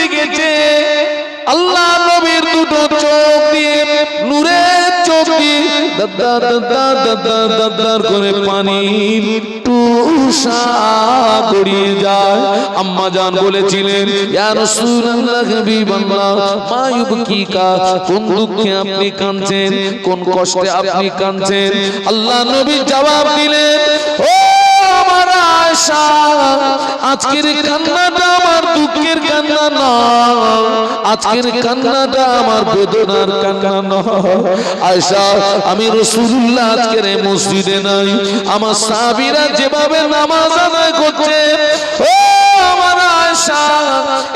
দিকে চেয়ে আল্লাহ নবীর দুটো চোখ দিয়ে নূরের চোখ দিয়ে দাদা দাদা দাদা দাদা করে পানির টুসা গড়িয়ে যায়। আম্মা জান বলেছিলেন, ইয়া রাসূলুল্লাহ হাবিবাল্লাহ মা ইউবকিকা, কোন দুঃখে আপনি কাঁদছেন, কোন কষ্টে আপনি কাঁদছেন? আল্লাহ নবী জবাব দিলেন, ও আমার আয়েশা, আজকের কান্নাটা আমার দুঃখের কান্না নয়, আজকের কান্নাটা আমার বেদনার কান্না নয়। আয়েশা, আমি রাসূলুল্লাহ আজকের এই মসজিদে নাই, আমার সাহাবীরা যেভাবে নামাজ আদায় করছে, ও আমার আয়েশা,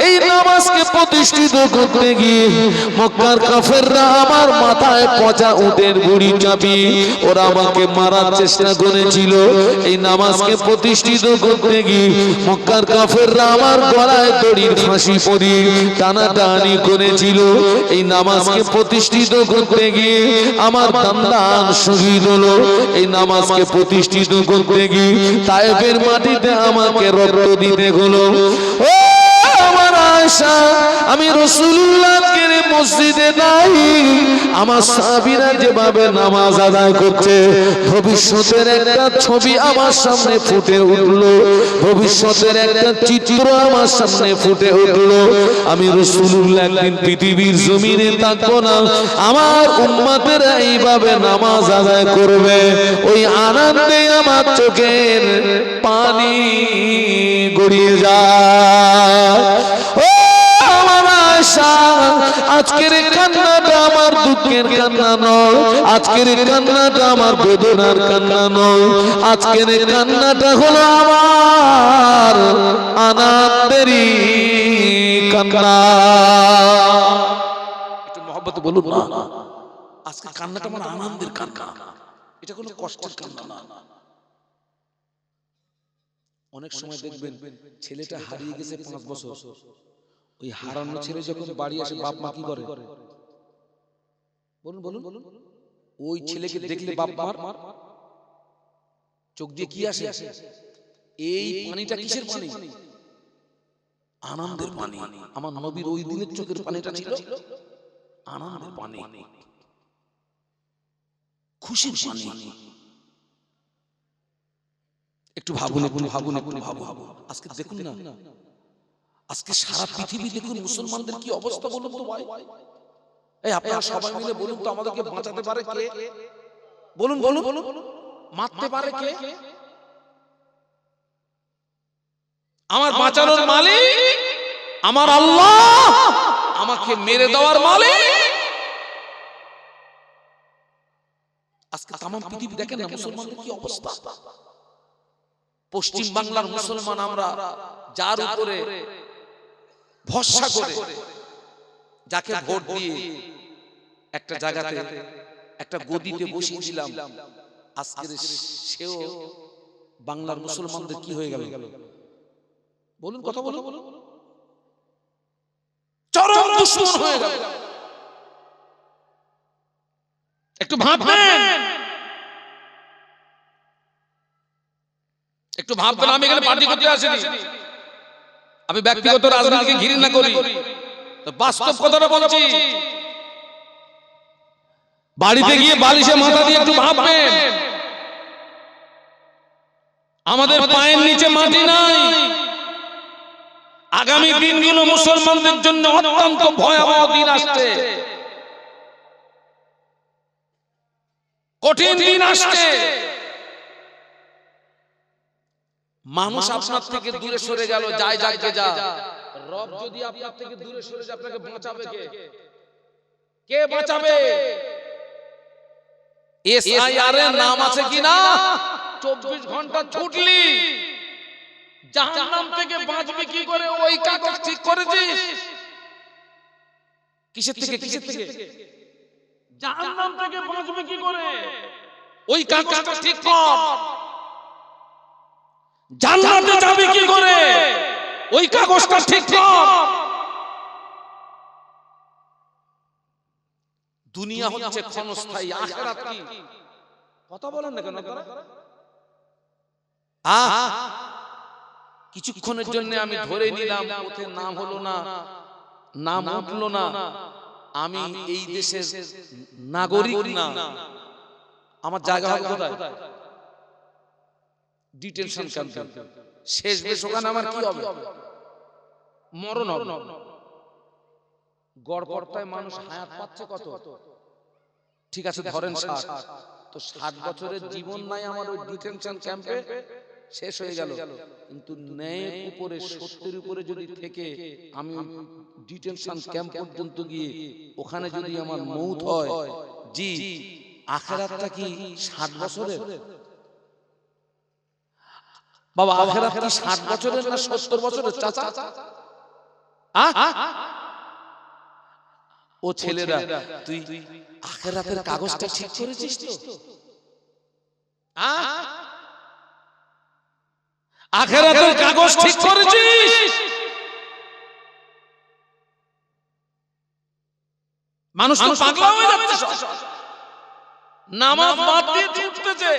এই নামাজকে প্রতিষ্ঠিত করতে গিয়ে মক্কার কাফেররা আমার মাথায় পচা উটের গুড়ি চাপিয়ে ওরা আমাকে মারার চেষ্টা করেছিল। এই নামাজকে প্রতিষ্ঠিত করতে গিয়ে মক্কার কাফেররা আমার গলায় দড়ির ফাঁসি পরিয়ে টানাটানি করেছিল। এই নামাজকে প্রতিষ্ঠিত করতে গিয়ে আমার দান্দান শহীদ হলো। এই নামাজকে প্রতিষ্ঠিত করতে গিয়ে তায়েফের মাটিতে আমাকে রক্ত দিতে হলো। ও আমার আয়েশা, আমি রাসূলুল্লাহকে মসজিদে নাই, আমার সাহাবীরা যেভাবে নামাজ আদায় করছে, ভবিষ্যতের একটা ছবি আমার সামনে ফুটে উঠলো, ভবিষ্যতের একটা চিত্র আমার সামনে ফুটে উঠলো। আমি রাসূলুল্লাহ একদিন পৃথিবীর জমিনে থাকবো না, আমার উম্মতেরা এইভাবে নামাজ আদায় করবে, ওই আনন্দে আমার চোখের পানি গড়িয়ে যায়। ও আমার আয়েশা, আজকের কান্নাটা আমার দুঃখের কান্না নয়, আজকের কান্নাটা আমার বেদনার কান্না নয়, আজকের কান্নাটা হলো আমার আনন্দেরই কান্না। একটু মহব্বতে বলুন না, আজকে কান্নাটা আমার আনন্দের কান্না, এটা কোনো কষ্টের কান্না না। অনেক সময় দেখবেন ছেলেটা হারিয়ে গেছে 5 বছর, ওই হারানো ছেলে যখন বাড়ি আসে বাপ মা কি করে? বলুন বলুন, ওই ছেলেকে দেখলে বাপ মার চোখ দিয়ে কি আসে? এই পানিটা কিসের পানি? আনন্দের পানি। আমার নবীর ওই দিনের চোখের পানিটা ছিল আনন্দের পানি, খুশির পানি। একটু ভাবুন, একটু ভাবুন, একটু ভাবুন। আজকে দেখুন না, আজকে সারা পৃথিবী দেখুন মুসলমানদের কি অবস্থা বলুন তো ভাই। এই আপনারা সবাই মিলে বলুন তো, আমাদেরকে বাঁচাতে পারে কে? বলুন বলুন, মারতে পারে কে? আমার বাঁচানোর মালিক আমার আল্লাহ, আমাকে মেরে দেওয়ার মালিক। আজকে তাম পৃথিবী দেখেন না মুসলমানদের কি অবস্থা। পশ্চিম বাংলার মুসলমান আমরা যার উপরে ভরসা করে, যাকে ভোট দিয়ে একটা জায়গাতে একটা গদিতে বসিয়ে দিলাম, আজকে সেও বাংলার মুসলমানদের কি হয়ে গেল? বলুন, কথা বলুন, চরম দুশমন হয়ে গেল। একটু ভাববেন, একটু ভাববেন। আমি এখানে পার্টি করতে আসিনি, আমি ব্যক্তিগত রাজনীতিকে ঘৃণা করি, বাস্তব কথাটা বলছি। বাড়িতে গিয়ে বালিশে মাথা দিয়ে একটু ভাববেন, আমাদের পায়ের নিচে মাটি নাই। আগামী দিনগুলো মুসলমানদের জন্য অত্যন্ত ভয়াবহ দিন আসছে, কঠিন দিন আসছে। মানুষ আপনার থেকে দূরে সরে গেল, যায় যাকে যা। রব যদি আপনার থেকে দূরে সরে যায়, আপনাকে বাঁচাবে কে? কে বাঁচাবে? এসআইআর এর নাম আছে কিনা? 24 ঘন্টা ছুটলি জাহান্নাম থেকে বাঁচবে কি করে? ওই কাগজ ঠিক করেছিস? কিসের থেকে? কিসের থেকে? জাহান্নাম থেকে বাঁচবে কি করে? ওই কাগজটা ঠিক কর। জান্নাতে যাবে কি করে? ওই কাগজটা ঠিক কর। দুনিয়া হচ্ছে ক্ষণস্থায়ী, আখিরাত কি? কথা বলেন না কেন আপনারা? কিছুক্ষণের জন্য আমি ধরে নিলাম, পথের নাম হলো না, নাম উঠলো না, আমি এই দেশের নাগরিক না, আমার জায়গা হবে কোথায়? ডিটেনশন ক্যাম্পে। শেষ বেশ ওখানে আমার কি হবে? মরণ হবে। গড়পড়তায় মানুষ হায়াত পাচ্ছে কত? ঠিক আছে ধরেন 60, তো 60 বছরের জীবন নাই আমার ওই ডিটেনশন ক্যাম্পে, শেষ হয়ে গেল। কিন্তু ন্যায়ের উপরে, সত্যের উপরে যদি থেকে আমি ডিটেনশন ক্যাম্প পর্যন্ত গিয়ে ওখানে যদি আমার মৌত হয়, জি আখিরাতটা কি 60 বছরের? বাবা আখিরাত কি 60 বছরের না 70 বছরের? চাচা ও ছেলেরা, তুই আখিরাতের কাগজটা ঠিক করেছিস তো? আখিরাতের কাগজ ঠিক করেছিস? মানুষ তো পাগলা হয়ে যাচ্ছে, নামাজ বাদ দিয়ে ছুটতেছে।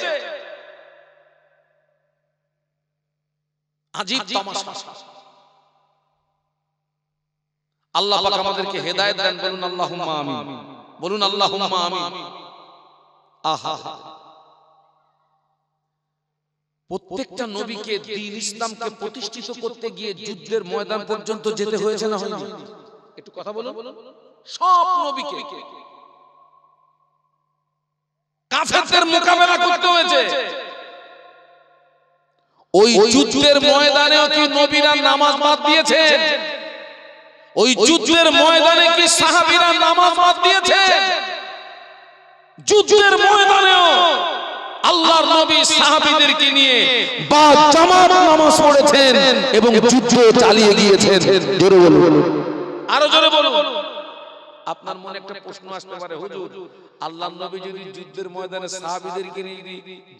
আজীব তামাশা। আল্লাহ পাক আমাদেরকে হেদায়েত দেন, বলুন আল্লাহুম্মা আমিন, বলুন আল্লাহুম্মা আমিন। আহা, প্রত্যেকটা নবীকে দ্বীন ইসলামকে প্রতিষ্ঠিত করতে গিয়ে যুদ্ধের ময়দান পর্যন্ত যেতে হয়েছে না হয়নি? একটু কথা বলুন। সব নবীকে কাফেরদের মোকাবেলা করতে হয়েছে। ওই যুদ্ধের ময়দানেও কি নবীরা নামাজ বাদ দিয়েছেন? ওই যুদ্ধের ময়দানে কি সাহাবীরা নামাজ বাদ দিয়েছেন? যুদ্ধের ময়দানেও আল্লাহর নবী সাহাবীদেরকে নিয়ে বা জামাত নামাজ পড়েছেন এবং যুদ্ধ চালিয়ে গিয়েছেন। জোরে বলুন, আরো জোরে বলুন। আপনার মনে একটা প্রশ্ন আসতে পারে, হুজুর আল্লাহর নবী যদি যুদ্ধের ময়দানে সাহাবীদেরকে নিয়ে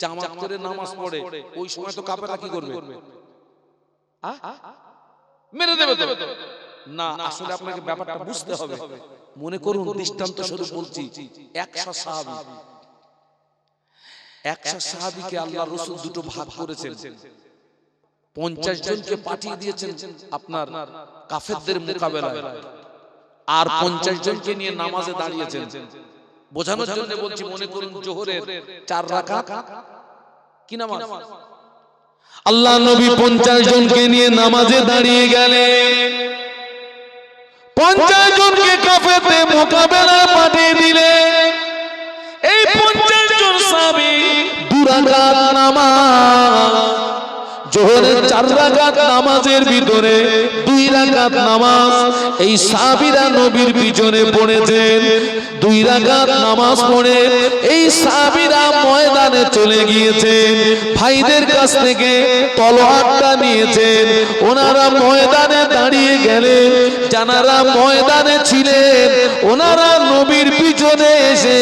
জামাত করে নামাজ পড়ে, ওই সময় তো কাফেররা কি করবে? মেরে দেবে তো? না, আসলে আপনাকে ব্যাপারটা বুঝতে হবে। মনে করুন দৃষ্টান্ত স্বরূপ বলছি, 100 সাহাবী, 100 সাহাবীকে আল্লাহর রাসূল দুটো ভাগ করেছেন। 50 জনকে পাঠিয়ে দিয়েছেন আপনার কাফেরদের মোকাবেলায়, আর 50 জনকে নিয়ে নামাজে দাঁড়িয়েছেন। বোঝানোর জন্য বলছি, মনে করুন জোহরের 4 রাকাত কি নামাজ, আল্লাহ নবী 50 জনকে নিয়ে নামাজে দাঁড়িয়ে গেলেন। 50 জনকে কাফেরদের মোকাবেলায় পাঠিয়ে দিলেন। এই 50 জন সাহাবী 2 রাকাত নামাজ, জোহরের 4 রাকাত নামাজের ভিতরে 2 রাকাত নামাজ এই সাহাবীরা নবীর পিছনে পড়েছেন। 2 রাকাত নামাজ পড়ে এই সাহাবীরা ময়দানে চলে গিয়েছেন। ভাইদের কাছ থেকে তলোয়ারটা নিয়েছেন, ওনারা ময়দানে দাঁড়িয়ে গেলেন। যারা ময়দানে ছিলেন ওনারা নবীর পিছনে এসে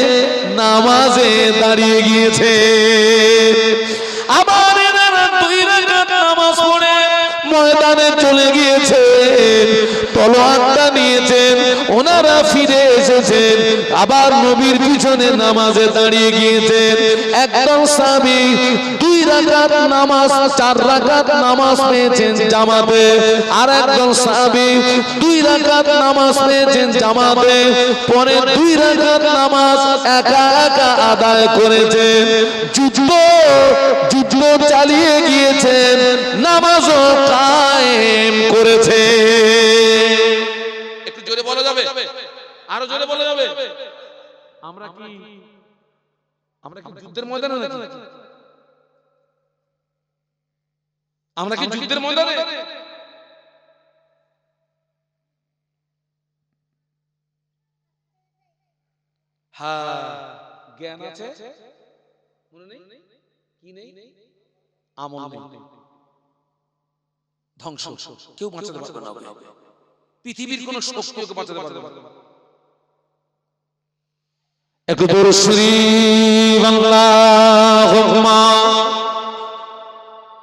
নামাজে দাঁড়িয়ে গিয়েছে। আবার এনারা 2 রাকাত নামাজ পড়ে ময়দানে চলে গিয়েছে, তলোয়ারটা নিয়েছেন, ওনারা ফিরে এসেছেন, আবার নবীর পিছনে নামাজে দাঁড়িয়ে গিয়েছেন। একদম সাহাবী 2 রাকাত নামাজ, 4 রাকাত নামাজ পেয়েছেন জামাতে, আর একজন সাহাবী 2 রাকাত নামাজ পেয়েছেন জামাতে, পরে 2 রাকাত নামাজ একা একা আদায় করেছেন। যুদ্ধ চালিয়ে গিয়েছেন, নামাজও কায়েম করেছে। একটু জোরে বলা যাবে? আরো জোরে বলা যাবে? আমরা কি যুদ্ধের ময়দানে নাকি? আমরা কি যুদ্ধের ময়দানে? হ্যাঁ, জ্ঞান আছে, মনে নেই, কি নেই? আমল নেই। ধ্বংস, কেউ বাঁচাতে পারবে না। পৃথিবীর কোন শক্তি ওকে বাঁচাতে পারবে না। একটু জোরে শরীফ আল্লাহুম্মা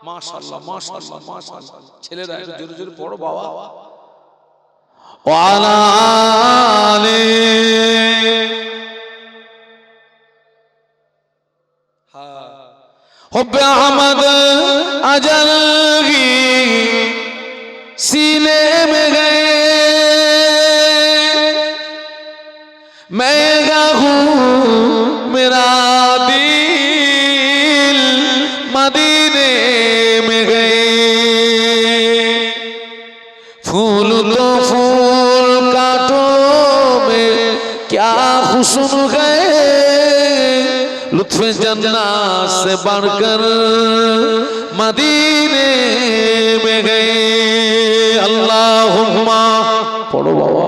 মাশাআল্লাহ, মাশাআল্লাহ, মাশাআল্লাহ। ছেলেরা একটু জোরে জোরে পড়ো বাবা। ওয়া আলা আলি हुब्बे अहमद अजल की सीने में गए से बढ़कर मदीने में गए अल्लाहुम्मा पढ़ो बाबा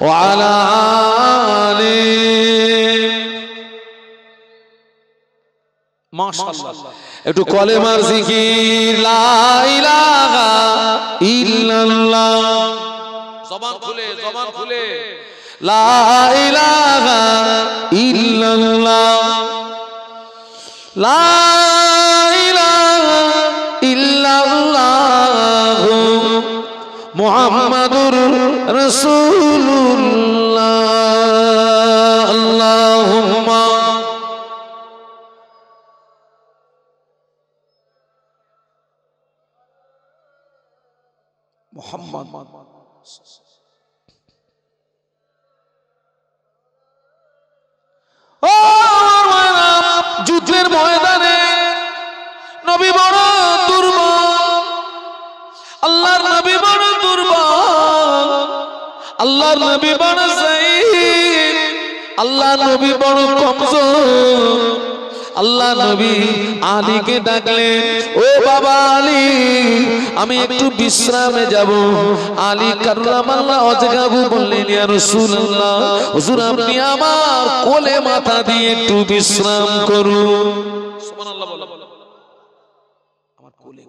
वाला आले माशाअल्लाह একটু কলেমার জিকির লা ইলাহা ইল্লাল্লাহ জবান খুলে লা ইলাহা ইল্লাল্লাহ লা ইলাহা ইল্লাল্লাহ মুহাম্মাদুর রাসূলুল্লাহ আল্লাহুম্মা মুহাম্মদ যুদ্ধের ময়দানে নবী বড় দুর্বল আল্লাহর নবী বড় দুর্বল আল্লাহর নবী বড় যায়েব আল্লাহর নবী বড় কমজোর আল্লাহ নবী আলীকে ডাকলেন ও বাবা আলী আমি একটু বিশ্রামে যাব আলী কাররামাল্লাহু ওয়াজহাহু বললেন ইয়া রাসূলুল্লাহ হুজুর আপনি আমার কোলে মাথা দিয়ে একটু বিশ্রাম করুন সুবহানাল্লাহ বলো আমার কোলে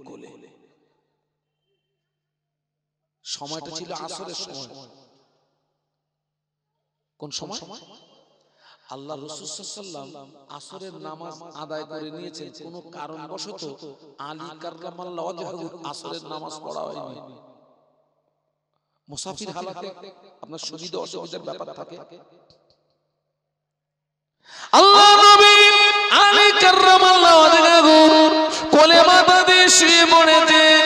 সময়টা ছিল আসরের সময় কোন সময় আল্লাহ রাসূল সাল্লাল্লাহু আলাইহি ওয়াসাল্লাম আসরের নামাজ আদায় করে নিয়েছেন কোন কারণবশত আলী কাররামাল্লাহু ওয়াজহাহু আসরের নামাজ পড়া হয়নি মুসাফির হালাতে আপনার সুবিধা অসুবিধার ব্যাপার থাকে আল্লাহ নবী আলী কাররামাল্লাহু ওয়াজহাহু কোলে মাথা দিয়ে শুয়ে পড়েছেন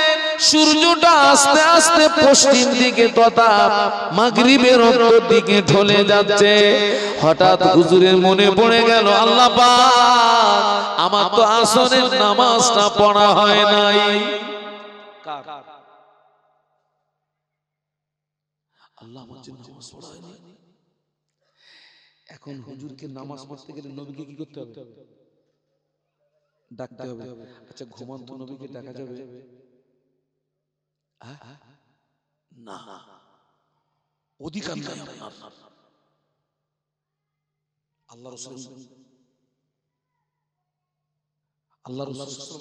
সূর্যটা আস্তে আস্তে পশ্চিম দিকে তথা মাগরিবের উত্তর দিকে ঢলে যাচ্ছে হঠাৎ হুজুরের মনে পড়ে গেল আল্লাহ পাক আমার তো আসরের নামাজটা পড়া হয় নাই আল্লাহ আমার জন্য নামাজ পড়া হয়নি এখন হুজুরকে নামাজ পড়তে গেলে নবীকে কি করতে হবে ডাকতে হবে আচ্ছা ঘুমন্ত নবীকে ডাকা যাবে না অধিকার নাই আপনার আল্লাহ রাসূল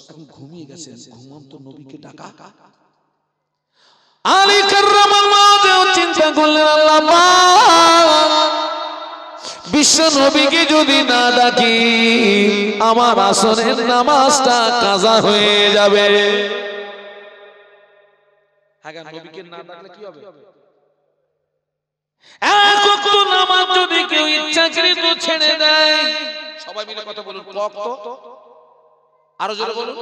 এখন ঘুমিয়ে গেছেন ঘুমন্ত নবীকে ডাকা আলী কাররামাল্লাহু চিন্তা করলেন আল্লাহ পাক বিশ্ব নবীকে যদি না ডাকি আমার আসরের নামাজটা কাজা হয়ে যাবে আগে নবীকে না ডাকলে কি হবে এক ওয়াক্ত নামাজ যদি কেউ ইচ্ছাকৃত ছেড়ে দেয় সবাই মিলে কথা বলুন ওয়াক্ত আরো জোরে বলুন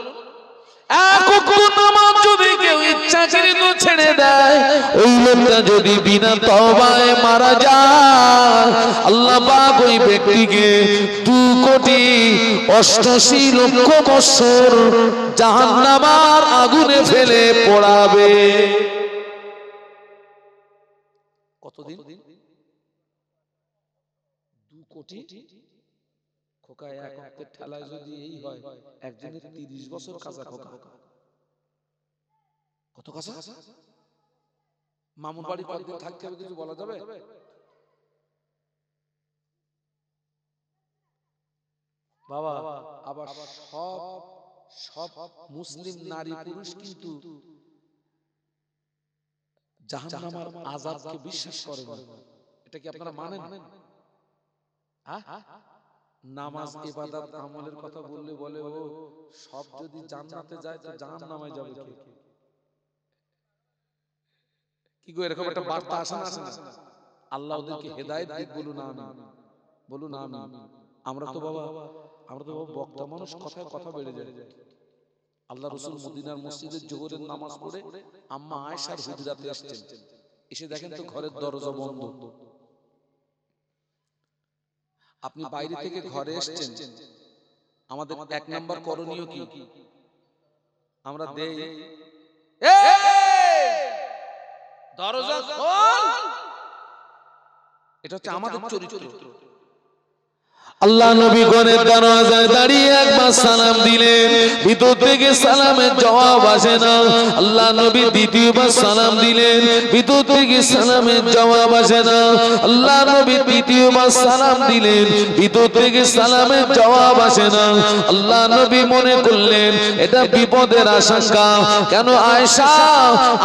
এক ওয়াক্ত নামাজ যদি কেউ ইচ্ছাকৃত ছেড়ে দেয় ওই লোকটা যদি বিনা তওবায় মারা যায় আল্লাহ পাক ওই ব্যক্তিকে 2,88,00,000 বছর জাহান্নামের আগুনে ফেলে পোড়াবে কতদিন 2 কোটি খোকা এক ওয়াক্তের ঠেলায় যদি এই হয় একজনের 30 বছর কাজা খোকা কত কাজা মামুন বাড়ি কতদিন থাকতে হবে কিছু বলা যাবে বাবা আবার সব মুসলিম নারী পুরুষ কিন্তু জাহান্নামের আযাবকে বিশ্বাস করে না এটা কি আপনারা মানেন নামাজ ইবাদত আমলের কথা বললে বলে ও সব যদি জান্নাতে যায় তো জাহান্নামে যাবে কে কি গো এরকম একটা বার্তা আসে না আল্লাহ ওদেরকে হেদায়েত দিক বলুন আমিন আমরা তো বাবা বক্তা মানুষ কথায় কথা বেড়ে যায় আল্লাহ রাসূল মদিনার মসজিদে জোহরের নামাজ পড়ে আম্মা আয়েশার হুজরাতে আসছেন এসে দেখেন তো ঘরের দরজা বন্ধ আপনি বাইরে থেকে ঘরে এসেছেন আমাদের এক নাম্বার করণীয় কি আমরা দেই দরজা খোল এটা হচ্ছে আমাদের চরিত্র। আল্লাহ নবী ঘরের দরজায় দাঁড়িয়ে একবার সালাম দিলেন, ভিতর থেকে সালামের জবাব আসে না। আল্লাহ নবী দ্বিতীয়বার সালাম দিলেন, ভিতর থেকে সালামের জবাব আসে না। আল্লাহ নবী তৃতীয়বার সালাম দিলেন, ভিতর থেকে সালামের জবাব আসে না। আল্লাহ নবী মনে করলেন এটা বিপদের আশঙ্কা, কেন আয়েশা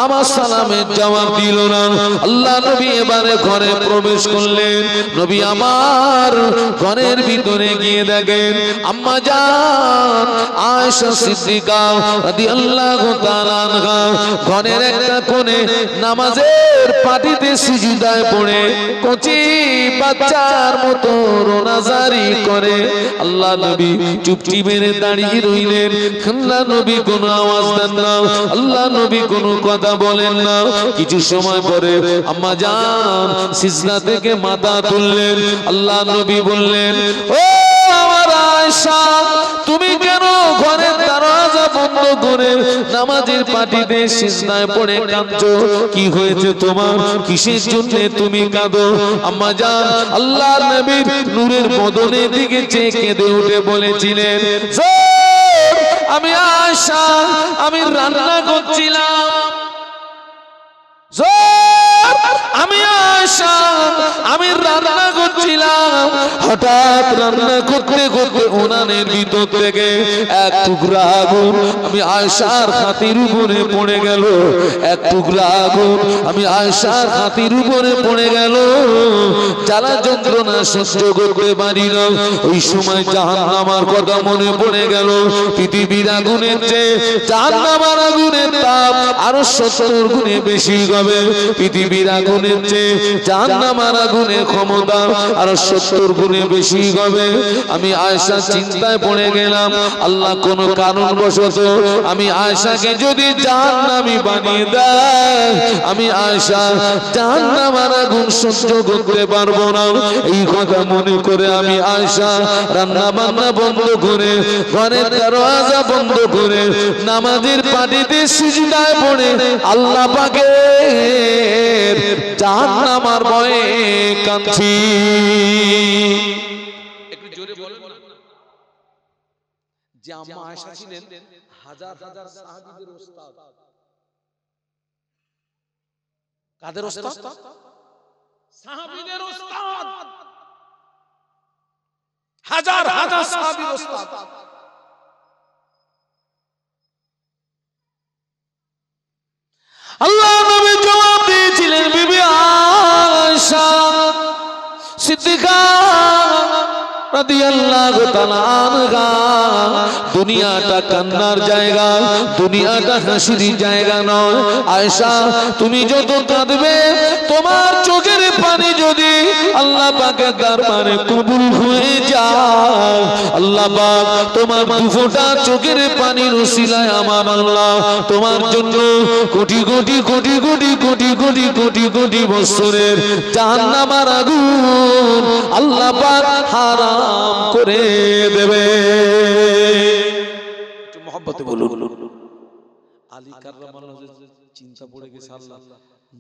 আমার সালামের জবাব দিল না। আল্লাহ নবী এবারে ঘরে প্রবেশ করলেন। নবী আমার ঘরের ভিতরে গিয়ে দেখেন আম্মা জান আয়েশা সিদ্দিকা রাদিয়াল্লাহু তাআলা আনহা ঘরের একটা কোণে নামাজের পাটিতে সিজদায় পড়ে কচি বাচ্চার মতো রোনাজারি করে। আল্লাহ নবী চুপটি মেরে দাঁড়িয়ে রইলেন। আল্লাহ নবী কোনো আওয়াজ দেন না, আল্লাহ নবী কোনো কথা বলেন না। কিছু সময় পরে আম্মা জান সিজদা থেকে মাথা তুললেন। আল্লাহ নবী বললেন, ও আমার আয়েশা, তুমি কেন ঘরের দরজা বন্ধ করে নামাজের পাটিতে সিজদায় পড়ে কাঁদছো? কি হয়েছে তোমার? কিসের জন্য তুমি কাঁদো? আম্মা জান আল্লাহর নবীর নূরের বদনের দিকে চেয়ে কেঁদে উঠে বলেছিলেন, আমি আয়েশা, আমি রান্না করছিলাম, আমি আয়েশা, আমি রান্না করছিলাম, হঠাৎ রান্না করতে করতে উনানের ভিতর থেকে এক টুকরা আগুন আমি আয়েশার হাতের উপরে পড়ে গেল। এক টুকরা আগুন আমি আয়েশার হাতের উপরে পড়ে গেল। জ্বালা যন্ত্রণা সহ্য করতে পারি না। ওই সময় জাহান্নামের কথা মনে পড়ে গেল। পৃথিবীর আগুনের চেয়ে জাহান্নামের আগুনের তাপ আরো 70 গুণে বেশি হবে। পৃথিবীর আগুনের চেয়ে জাহান্নামের আগুনের ক্ষমতা আরো 70 গুণে বেশি হবে। আমি আয়েশা চিন্তায় পড়ে গেলাম, আল্লাহ কোন কারণবশত আমি আয়েশাকে যদি জাহান্নামী বানিয়ে দেয়, আমি আয়েশা জাহান্নামের আগুন সহ্য করতে পারবো না। এই কথা মনে করে আমি আয়েশা রান্না বান্না বন্ধ করে ঘরের দরজা বন্ধ করে নামাজের পাটিতে সিজদায় পড়ে আল্লাহ পাকের জাহান্নামের ভয়ে কাঁদছি। একটু জোরে বলুন না। যে আম্মা আয়েশা ছিলেন হাজার হাজার সাহাবীদের ওস্তাদ। কাদের ওস্তাদ? সাহাবীদের ওস্তাদ। হাজার হাজার সাহাবীর ওস্তাদ। আল্লাহ নবী জবাব দিয়েছিলেন, বিবি আয়েশা সিদ্দিকা রাদিয়াল্লাহু তাআলা আনহা, দুনিয়াটা কান্নার জায়গা, দুনিয়াটা হাসির জায়গা নয়। আয়েশা, তুমি যত কাঁদবে তোমার চোখের পানি যদি আল্লাহ পাকের দরবারে কবুল হয়ে যায়, আল্লাহ পাক তোমার দুফোঁটা চোখের পানির উসিলায় আমার আল্লাহ তোমার জন্য কোটি কোটি কোটি কোটি কোটি কোটি কোটি কোটি বছরের জাহান্নামের আগুন আল্লাহ পাক হারাম করে দেবে। একটু মহব্বতে বলুন। আলী কাররামাল্লাহু চিন্তা পড়ে গেছে, আল্লাহ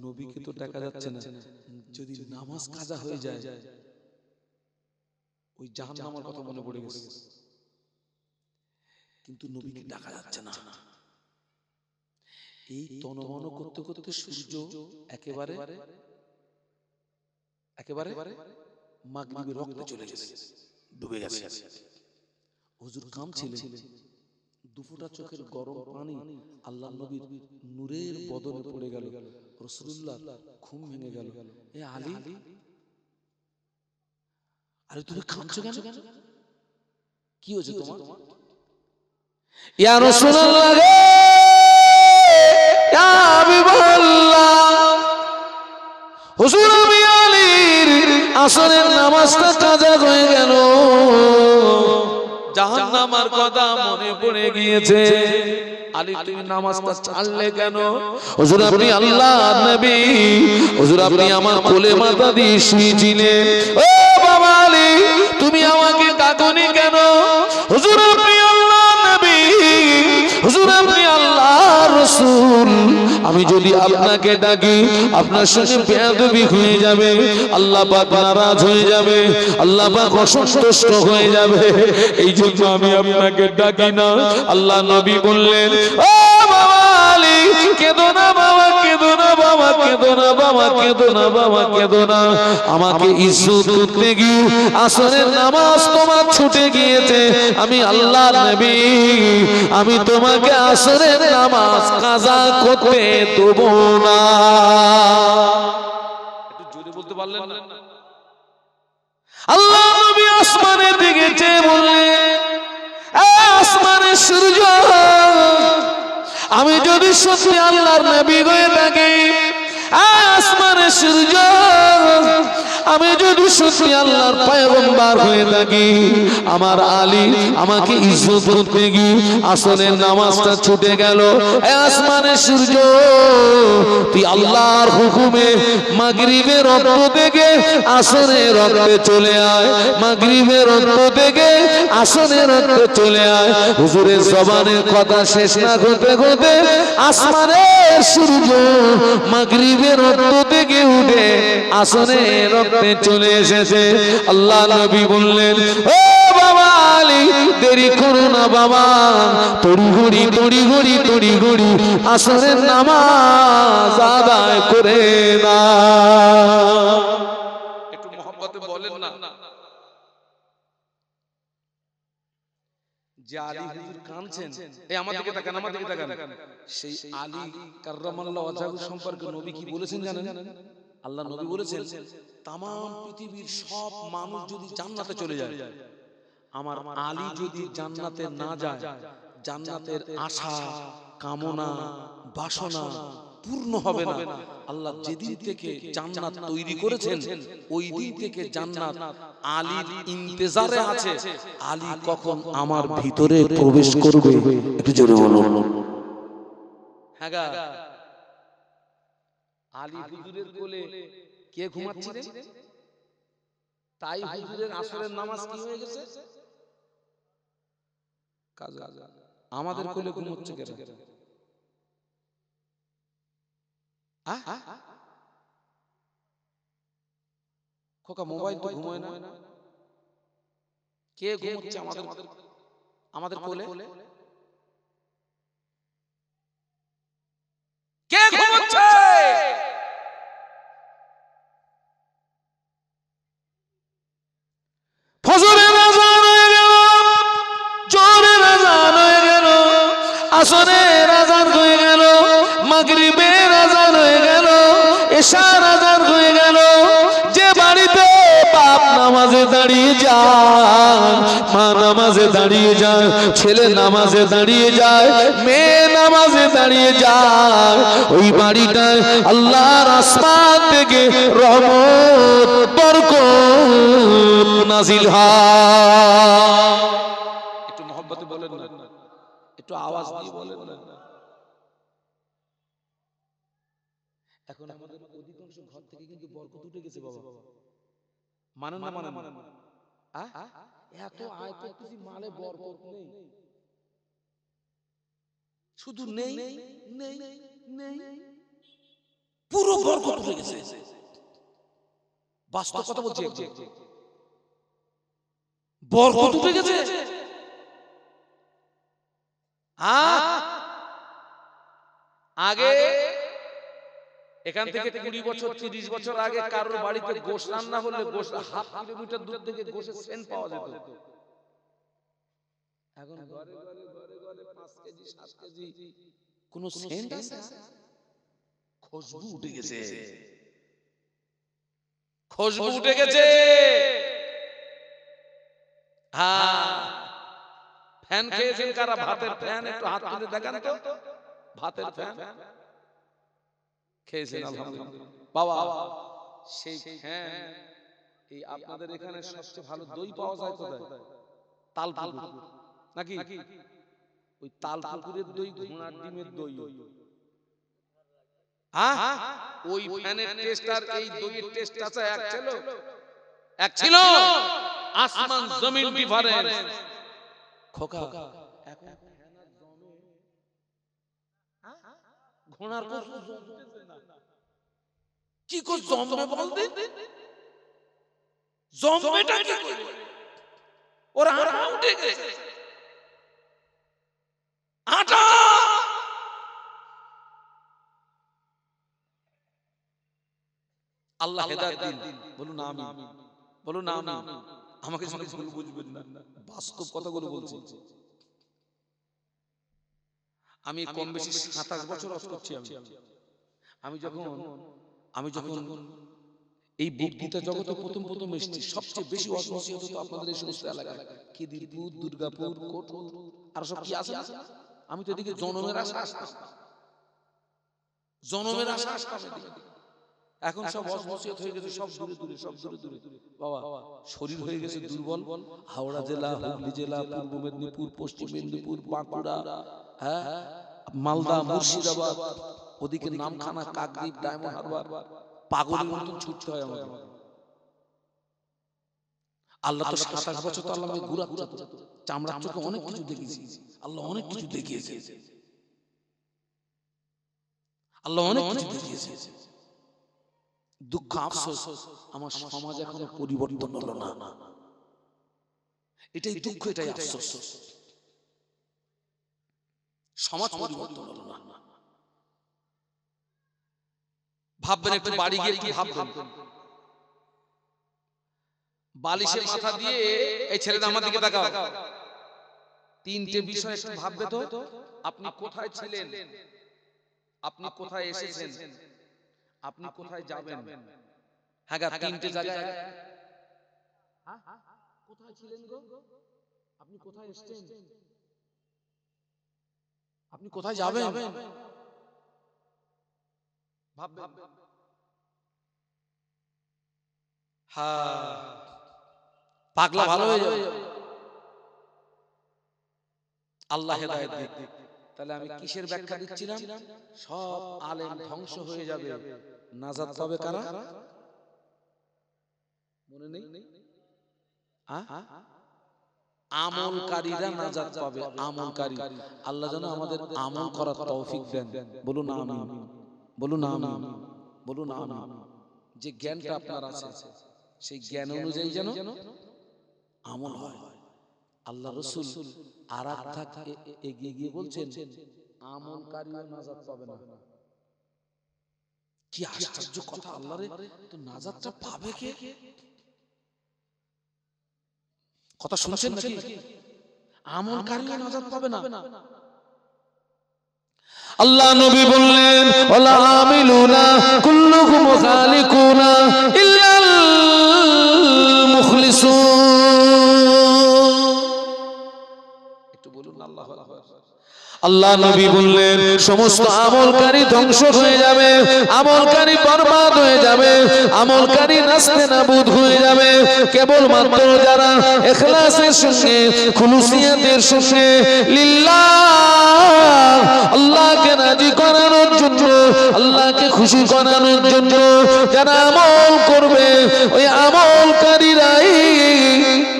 নবীকে তো দেখা যাচ্ছে না, যদি নামাজ কাজা হয়ে যায় ওই জাহান্নামের কথা মনে পড়ে গেছে, কিন্তু নবীকে দেখা যাচ্ছে না। এই তনমন করতে করতে সূর্য একেবারে একেবারে মাগরিবের রক্তে চলে গেছে, ডুবে গেছে। হুজুর কাঁদছিলেন, দুফোঁটা চোখের গরম পানি আল্লাহ নবীর নূরের বদনে পড়ে গেল। রাসূলুল্লাহ ঘুম ভেঙে গেল। এ আলী, আরে তুমি কাঁদছো কেন? কি হয়েছে তোমার? ইয়া রাসূলুল্লাহ রে, ইয়া হাবিবাল্লাহ, হুজুর আমি আলীর আসরের নামাজটা কাজা হয়ে গেল, জাহান্নামের কথা মনে পড়ে গিয়েছে। আলী তুমি নামাজটা ছাড়লে কেন? হুজুর আপনি আল্লাহর নবী, হুজুর আপনি আমার কোলে মাথা দিয়ে শুয়েছিলেন। ও বাবা আলী, তুমি আমাকে ডাকোনি কেন? হুজুর আপনি আল্লাহর নবী, হুজুর আপনি আল্লাহর রাসূল, আমি যদি আপনাকে ডাকি আপনার সঙ্গে বেয়াদবি হয়ে যাবে, আল্লাহ পাক নারাজ হয়ে যাবে, আল্লাহ পাক অসন্তুষ্ট হয়ে যাবে, এই জন্য আমি আপনাকে ডাকি না। আল্লাহ নবী বললেন, ও বাবা আলী, কেঁদো না বাবা, কেঁদো না বাবা, কেঁদো না বাবা, কেঁদো না বাবা, কেঁদো না। আমাকে ইজ্জত করতে গিয়ে আসরের নামাজ তোমার ছুটে গিয়েছে, আমি আল্লাহর নবী, আমি তোমাকে আসরের নামাজ কাজা করতে দেব না। একটু জোরে বলতে পারলেন না? আল্লাহ নবী আসমানের দিকে চেয়ে বললেন, আসমানের সূর্য, আমি যদি সত্যি আল্লাহর নবী হয়ে থাকি, আসমানের সূর্য, আমি যদি সত্যি আল্লাহর পয়গম্বর হয়ে থাকি, আমার আলী আমাকে ইজ্জত করতে গিয়ে আসরের নামাজটা ছুটে গেল। আসমানের সূর্য, তুই আল্লাহর হুকুমে মাগরিবের রক্ত থেকে আসরের রক্তে চলে আয়, মাগরিবের রক্ত থেকে আসরের রক্তে চলে আয়। হুজুরের জবানের কথা শেষ না করতে করতে আসমানের সূর্য মাগরিবের রক্ত থেকে উঠে আসরের রক্তে চলে এসেছে। আল্লাহ নবী বললেন, ও বাবা আলী, দেরি করো না বাবা, তড়িঘড়ি তড়িঘড়ি তড়িঘড়ি আসরের নামাজ আদায় করে না। একটু মহব্বতে বলেন না যে আলী হুজুর কাঁদছেন, এই আমার দিকে তাকান, আমার দিকে তাকান। সেই আলী কাররামাল্লাহু ওয়াজহাহু সম্পর্কে নবী কি বলেছেন জানেন? আল্লাহ নবী বলেছেন, তামাম পৃথিবীর সব মানুষ যদি জান্নাতে চলে যায়, আমার আলী যদি জান্নাতে না যায়, জান্নাতের আশা কামনা বাসনা পূর্ণ হবে না। আল্লাহ যেদিন থেকে জান্নাত তৈরি করেছেন, ওই দিন থেকে জান্নাত আলীর ইন্তজারে আছে, আলী কখন আমার ভিতরে প্রবেশ করবে। একটু জোরে বলুন। হ্যাঁ গা, আলী হুজুরের কোলে কে ঘুমাচ্ছিলেন? তাই হুজুরের আসরের নামাজ কি হয়ে গেছে? কাজা। আমাদের কোলে ঘুমোচ্ছে কেন? খোকা মোবাইল তো ঘুমোয় না, কে ঘুমোচ্ছে আমাদের কোলে? কে ঘুমোচ্ছে? ফজরের আযান হয়ে গেল, জোহরের আযান হয়ে গেল, আসরের আযান হয়ে গেল, মাগরিবের আযান হয়ে গেল, এশার আযান হয়ে গেল। যে বাড়িতে বাপ নামাজে দাঁড়িয়ে যায়, মা নামাজে দাঁড়িয়ে যায়, ছেলে নামাজে দাঁড়িয়ে যায়, মেয়ে নামাজে দাঁড়িয়ে যায়, ওই বাড়িটায় আল্লাহর আসমান থেকে রহমত বরকত নাজিল হয়। একটু মহব্বতে বলেন না, একটু আওয়াজ দিয়ে বলেন না। এখন আমাদের অধিকাংশ ঘর থেকে কিন্তু বরকত উঠে গেছে বাবা, মানেন না? মানেন না? এত আয় করতেছি, মালে বরকত নেই, শুধু নেই নেই নেই, পুরো বরকত উঠে গেছে। বাস্তব কথা বলছি, বরকত উঠে গেছে। আগে এখান থেকে 20 বছর 30 বছর আগে কারোর বাড়িতে গোশত রান্না হলে গোশত হাফ কিলোমিটার দূর থেকে গোশতের সেন্ট পাওয়া যেত। এখন ঘরে ঘরে ঘরে ঘরে 5 কেজি 7 কেজি কোন সেন্ট আছে? খুশবু উঠে গেছে, খুশবু উঠে গেছে। হ্যাঁ, ফ্যান খেয়েছেন কারা? ভাতের ফ্যান, একটু হাত তুলে দেখান তো। ভাতের ফ্যান খেয়েছেন? আলহামদুলিল্লাহ বাবা। সেই ফ্যান, এই আপনাদের এখানে সবচেয়ে ভালো দই পাওয়া যায় কোথায়? তালপুকুর নাকি? ওই তালপুকুরের দই, ঘোড়ার ডিমের দই। ওই ফ্যানের টেস্ট আর এই দইয়ের টেস্ট আছে এক ছিল, এক ছিল আসমান জমিন ডিফারেন্স। খোকা এখন ফ্যান আর জমে ঘোড়ার কসু জমতেছে না। কি কো জমবে বলতে? জমবেটা কি করে? ওর আটা উঠে গেছে। আটা আল্লাহ হেদায়েত দিন। বলুন আমিন। বলুন আমিন। আমাকে যেন ভুল বুঝবেন না, বাস্তব কথাগুলো বলছি। আমি কম বেশি 27 বছর ওয়াজ করছি। আমি যখন এই বক্তৃতা জগতে প্রথম এসেছি, সবচেয়ে বেশি ওয়াজ নসিহত হতো আপনাদের এই সমস্ত এলাকায়, খিদিরপুর, দুর্গাপুর, কোটপুর আর সব কি আছে। আমি তো এদিকে জনমের আশা আসতাম, জনমের আশা আসতাম এদিকে। এখন সব ওয়াজ নসিহত হয়ে গেছে, সব দূরে দূরে, সব দূরে দূরে। বাবা শরীর হয়ে গেছে দুর্বল। হাওড়া জেলা, হুগলি জেলা, পূর্ব মেদিনীপুর, পশ্চিম মেদিনীপুর, বাঁকুড়া, হ্যাঁ, মালদা, মুর্শিদাবাদ, ওদিকে নামখানা, কাকদ্বীপ, ডায়মন্ড হারবার, পাগলের মতন ছুটতে হয় আমাকে। আল্লাহ তো 27 বছর তো আল্লাহ আমাকে ঘুরাচ্ছে, চামড়ার চোখে অনেক কিছু দেখেছি। আল্লাহ অনেক কিছু দেখিয়েছে, আল্লাহ অনেক কিছু দেখিয়েছে। দুঃখ আফসোস আমার সমাজ এখনো পরিবর্তন হলো না। এটাই দুঃখ, এটাই আফসোস, সমাজ পরিবর্তন হলো না। ভাববেন একটু, বাড়ি গিয়ে একটু ভাববেন, বালিশে মাথা দিয়ে এই ছেলেটা আমার দিকে তাকাও, তিনটে বিষয় একটু ভাববে তো। আপনি কোথায় ছিলেন, আপনি কোথায় এসেছেন, আপনি কোথায় যাবেন। হ্যাঁ গা, তিনটে জায়গায়। কোথায় ছিলেন গো, আপনি কোথায় এসেছেন, আপনি কোথায় যাবেন, ভাববেন। হ্যাঁ, পাগলা ভালো হয়ে যাবে। আল্লাহ হেদায়েত দিক। তাহলে আমি কিসের ব্যাখ্যা দিচ্ছিলাম? সব আলেম ধ্বংস হয়ে যাবে, নাজাত পাবে কারা? মনে নেই? আমলকারীরা নাজাত পাবে, আমলকারী। আল্লাহ যেন আমাদের আমল করার তৌফিক দেন। বলুন আমিন, বলুন আমিন, বলুন আমিন। যে জ্ঞানটা আপনার আছে, সেই জ্ঞান অনুযায়ী যেন আমল হয়। আল্লাহ রাসূল আর এক ধাপ এগিয়ে গিয়ে বলছেন, আমলকারীরা নাজাত পাবে না। কি আশ্চর্য কথা! আল্লাহ রে, তো নাজাতটা পাবে কে? কথা শুনছেন নাকি? আমলকারীরা নাজাত পাবে না। আল্লাহ নবী বললেন, ওয়ালা আমিলুনা কুল্লুহুম খালিকুনা ইল্লাল মুখলিসুন। একটু বলুন আল্লাহু আকবার। আল্লাহ নবী বললেন, সমস্ত আমলকারী ধ্বংস হয়ে যাবে, আমলকারী বরবাদ হয়ে যাবে, আমলকারী নাস্তেনাবুদ হয়ে যাবে। কেবলমাত্র যারা ইখলাসের সঙ্গে, খুলুসিয়াতের সঙ্গে, লিল্লাহ, আল্লাহকে রাজি করানোর জন্য, আল্লাহকে খুশি করানোর জন্য যারা আমল করবে, ওই আমলকারীরাই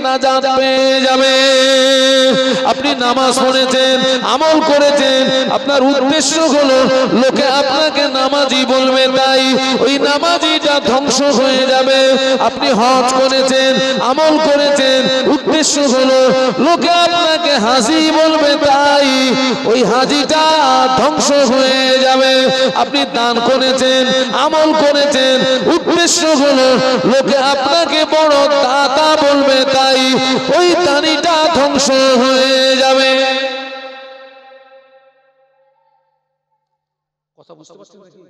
নাজাত পেয়ে যাবে। আপনি নামাজ পড়েছেন, আমল করেছেন, আপনার উদ্দেশ্য হলো লোকে আপনাকে নামাজি বলবে, তাই ওই নামাজিটা ধ্বংস হয়ে যাবে। আপনি হজ করেছেন, আমল করেছেন, উদ্দেশ্য হলো লোকে আপনাকে হাজী বলবে, তাই ওই হাজীটা ধ্বংস হয়ে যাবে। আপনি দান করেছেন, আমল করেছেন, উদ্দেশ্য হলো লোকে আপনাকে বড় দাতা বলবে, তাই ওই দানিটা ধ্বংস হয়ে যাবে। কথা বুঝতে পারছেন নাকি?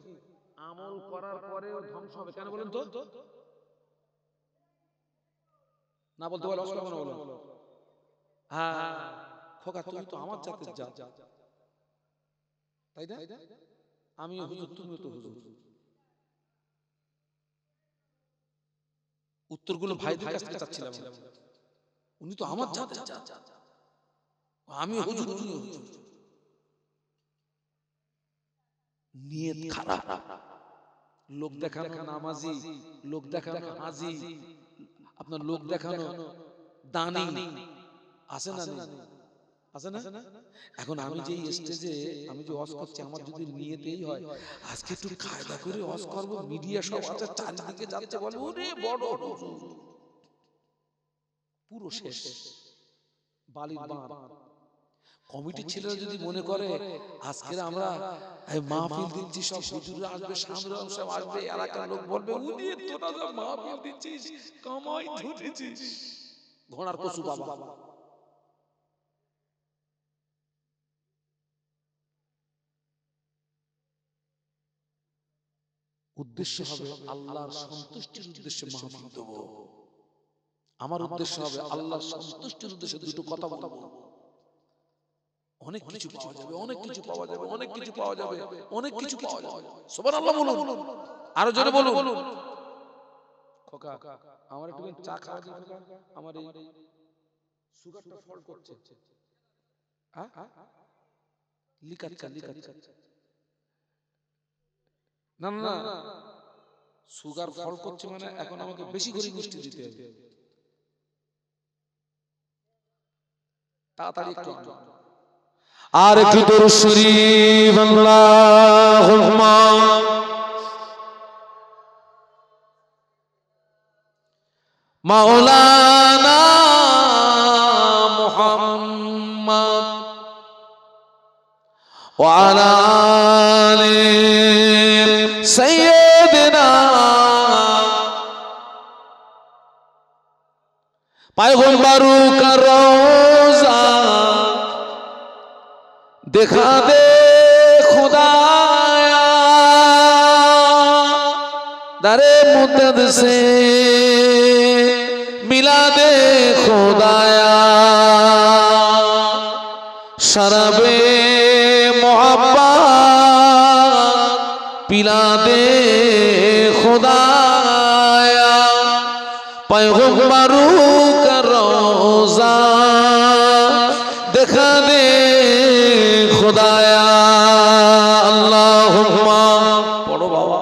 আমল করার পরেও ধ্বংস হবে কেন বলেন তো? না বলতে পারলে অসুবিধা কোনো বলো। হ্যাঁ খোকা, তুমি তো আমার জাতের জাত, তাই না? আমিও হুজুর, তুমিও তো হুজুর। উত্তরগুলো ভাইদের কাছ থেকে চাচ্ছিলাম। উনি তো আমার জাতের জাত, আমিও হুজুর, তুমিও হুজুর। নিয়ত খারাপ, লোক দেখানো নামাজি, লোক দেখানো হাজি, আপনার লোক দেখানো দানি আছে না? আছে না? এখন আমি যে স্টেজে আমি যে ওয়াজ করছি, আমার যদি নিয়তেই হয় আজকে একটু কায়দা করে ওয়াজ করব, মিডিয়া সব আছে চারিদিকে যাচ্ছে, বলে ওরে বড় পুরো শেষ বালির বাঁধ। কমিটি ছেলেরা যদি মনে করে আজকে আমরা মাহফিল দিচ্ছি, সব হুজুররা আসবে, সামনে সব আসবে, এলাকার লোক বলবে উনি তোরা যা মাহফিল দিচ্ছিস কামাই ধরেছিস, ঘোড়ার পশু বাবা। উদ্দেশ্য হবে আল্লাহর সন্তুষ্টির উদ্দেশ্যে মাহফিল দেব। আমার উদ্দেশ্য হবে আল্লাহর সন্তুষ্টির উদ্দেশ্যে দুটো কথা বলবো। অনেক কিছু পাওয়া যাবে, অনেক কিছু পাওয়া যাবে, অনেক কিছু পাওয়া যাবে, অনেক কিছু পাওয়া যাবে। সুবহানাল্লাহ বলুন, আরো জোরে বলুন। খোকা আমার একটু চা খাওয়া দিন খোকা, আমার এই সুগারটা ফল করছে। হ্যাঁ লিকাচ্ছা। না না না, সুগার ফল করছে মানে এখন আমাকে বেশি করে মিষ্টি দিতে হবে, তাড়াতাড়ি একটু আর একটু দরুদ শরীফ আল্লাহুম্মা মাওলানা মুহাম্মদ ওয়া আলা আলি সাইয়্যিদিনা पैगंबरों का रोजा दिखा दे खुदाया, दरे मुद्दत से मिला दे खुदाया, शराबे मोहब्बत पिला दे खुदाया, पैगंबरों का रोजा दिखा दे खुदाया। अल्लाहुम्मा पढ़ो बाबा।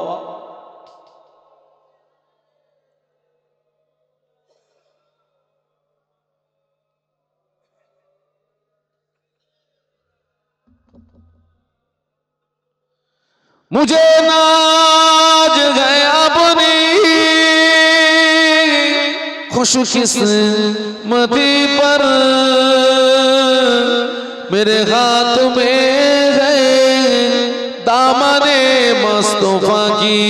मुझे नाज गया अपनी खुशकिस्मती पर, मेरे हाथ में है दामने मुस्तफा की,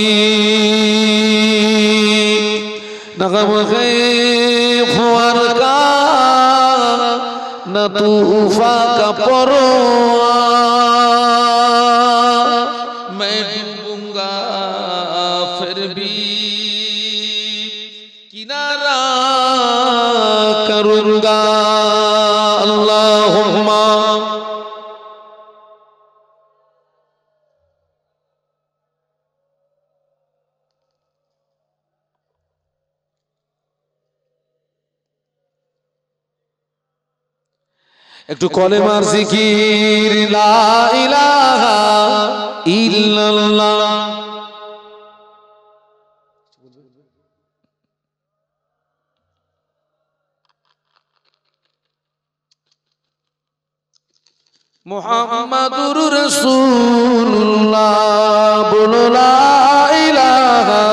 नगम है ख्वार का न तूफा का परवा, मैं डूबूंगा फिर भी किनारा करूंगा। अल्लाहुम्मा একটু কলেমার জিকির লা ইলাহা ইল্লাল্লাহ। মুহাম্মাদুর রাসূলুল্লাহ বলো লা ইলাহা।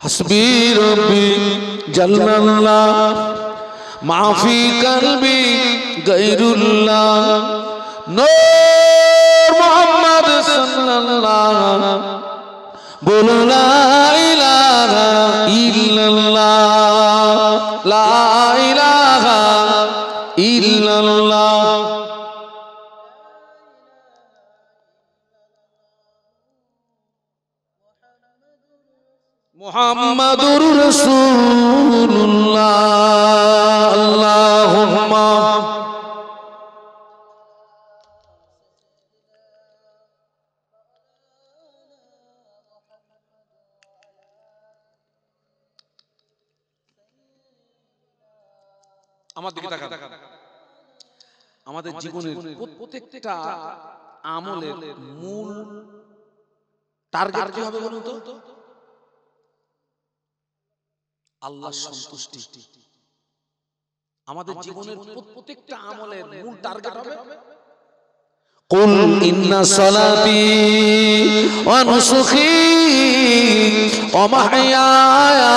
হাসবি রব্বি জাল্লাল্লাহ মাফি কলবি গায়রুল্লাহ, নূর মুহাম্মদ সাল্লাল্লাহ বলো লা ইলাহা ইল্লাল্লাহ, লা ইলাহা ইল্লাল্লাহ। মুহাম্মাদুর রাসূলুল্লাহ। আল্লাহুম্মা আমার দিকে তাকান। আমাদের জীবনের প্রত্যেকটা আমলের মূল টার্গেট কি হবে বলুন তো? আল্লাহর সন্তুষ্টি। আমাদের জীবনের প্রত্যেকটা আমলের মূল টার্গেট হবে কুল ইন্না সালাতি ওয়া নুসুকি ওয়া মাহইয়ায়া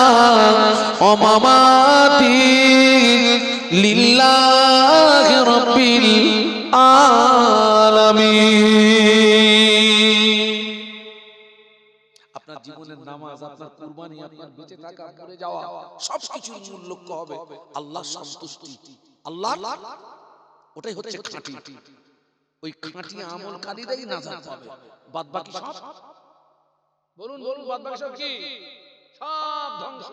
ওয়া মামাতি লিল্লাহি রাব্বিল আলামিন। আপনার জীবনের নামাজ, আপনার কুরবানি, আপনার বেঁচে থাকা, মরে যাওয়া সবকিছুর মূল লক্ষ্য হবে আল্লাহর সন্তুষ্টি। আল্লাহ, ওটাই হচ্ছে খাঁটি। ওই খাঁটি আমলকারীরাই নাজাত পাবে, বাদ বাকি সব বলুন বলুন, বাদ বাকি সব কি? সব ধ্বংস।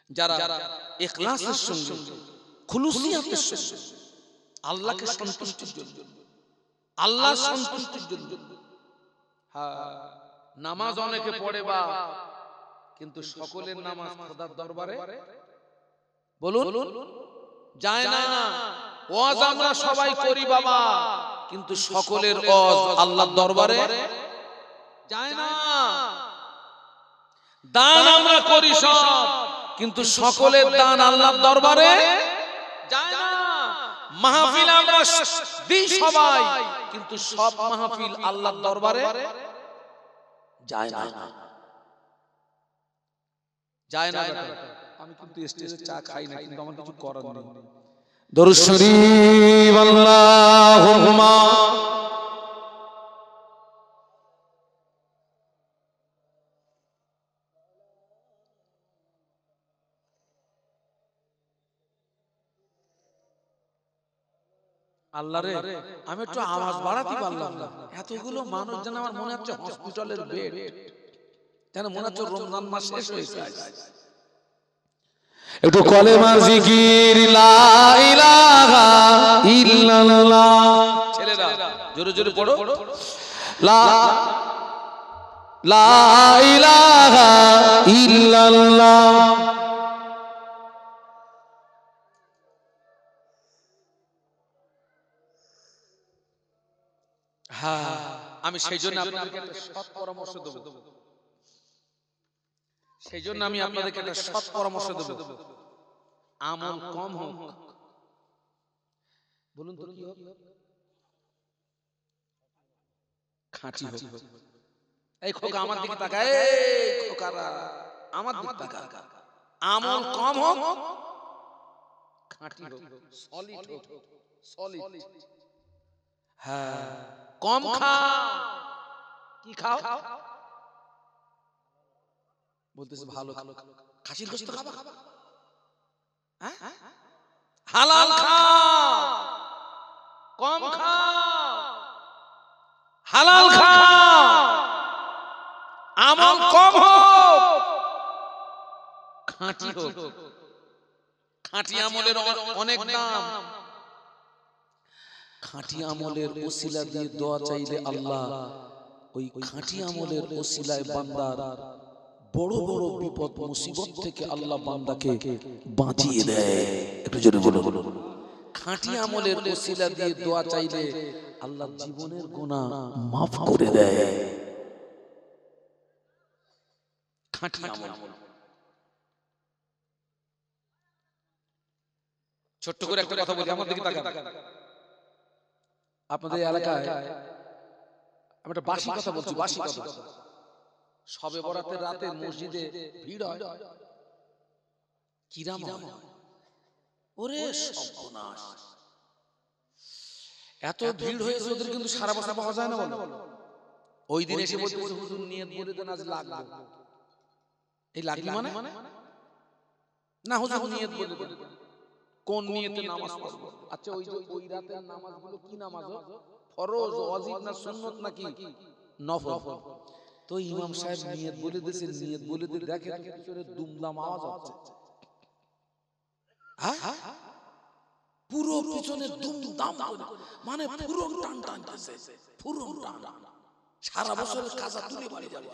যারা ইখলাসের সঙ্গে, খুলুসিয়াতের সঙ্গে আল্লাহকে সন্তুষ্টির জন্য, আল্লাহর সন্তুষ্টির জন্য, হ্যাঁ, নামাজ অনেকে পড়ে বা, কিন্তু সকলের নামাজ খোদার দরবারে বলুন যায় না। ওয়াজ আমরা সবাই করি বাবা, কিন্তু সকলের ওয়াজ আল্লাহর দরবারে যায় না। দান আমরা করি সব, কিন্তু সকলের দান আল্লাহর দরবারে যায় না। মাহফিল আমরা দিই সবাই, কিন্তু সব মাহফিল আল্লাহর দরবারে যায় না। যায় না। আমি কিন্তু স্টেজে চা খাই না, কিন্তু আমার কিছু করার নেই। দরুদ শরীফ আল্লাহুম্মা আল্লাহ রে, আমি একটু আওয়াজ বাড়াতে পারলাম না। এতগুলো মানুষ যেন আমার মনে হচ্ছে হসপিটালের বেড, যেন মনে হচ্ছে রমজান মাস শেষ হয়েছে। একটু কলেমার জিকির লা ইলাহা ইল্লাল্লাহ। ছেলেরা জোরে জোরে পড়ো, লা লা ইলাহা ইল্লাল্লাহ। হ্যাঁ, আমি সেই জন্য আপনাদেরকে একটা সৎ পরামর্শ দেব। সেই জন্য আমি আপনাদেরকে একটা সৎ পরামর্শ দেব। আমল কম হোক, বলুন তো কি হোক? খাঁটি হোক। এই খোকা আমার দিকে তাকা, এই খোকারা আমার দিকে তাকা। আমল কম হোক, খাঁটি হোক, সলিড হোক, সলিড। হ্যাঁ, কম খাও। কি খাও? বলতেছে ভালো খাসির গোশত খাবা, হালাল খাও, কম খাও, হালাল খাও, আমল কম হোক, খাঁটি হোক। খাঁটি আমলের অনেক দাম। খাঁটি আমলের ওসিলা দিয়ে দোয়া চাইলে আল্লাহ ওই খাঁটি আমলের ওসিলায় বান্দার বড় বড় বিপদ মুসিবত থেকে আল্লাহ বান্দাকে বাঁচিয়ে দেয়। একটু জোরে বলো, খাঁটি আমলের ওসিলা দিয়ে দোয়া চাইলে আল্লাহ জীবনের গুনাহ মাফ করে দেয়। খাঁটি আমল। ছোট্ট করে একটা কথা বলি, আমার দিকে তাকান। আপনাদের এলাকায় আমি একটা বাসি কথা বলছি, বাসি কথা। শবে বরাতের রাতে মসজিদে ভিড় হয়, কিরাম হয়। ওরে সর্বনাশ, এত ভিড় হয়েছে ওদের কিন্তু সারা বছর পাওয়া যায় না। বলো, ওই দিন এসে বলতে হুজুর নিয়ত করে দেন আজ লাগবে। এই লাগবে মানে না, হুজুর নিয়ত করে দেন। কোন নিয়তে নামাজ পড়বো? আচ্ছা, ওই যে ওই রাতের নামাজগুলো কি নামাজ? ফরজ, ওয়াজিব না সুন্নত নাকি নফল? তো ইমাম সাহেব নিয়ত বলে দিয়েছে, নিয়ত বলে দিয়ে দেখে পিছনে দুমদাম আওয়াজ হচ্ছে। হ্যাঁ, পুরো পিছনে দুমদাম করে, মানে পুরো টান টানতেছে, পুরো টান। সারা বছরের কাজা তুলে বাড়ি যাবে।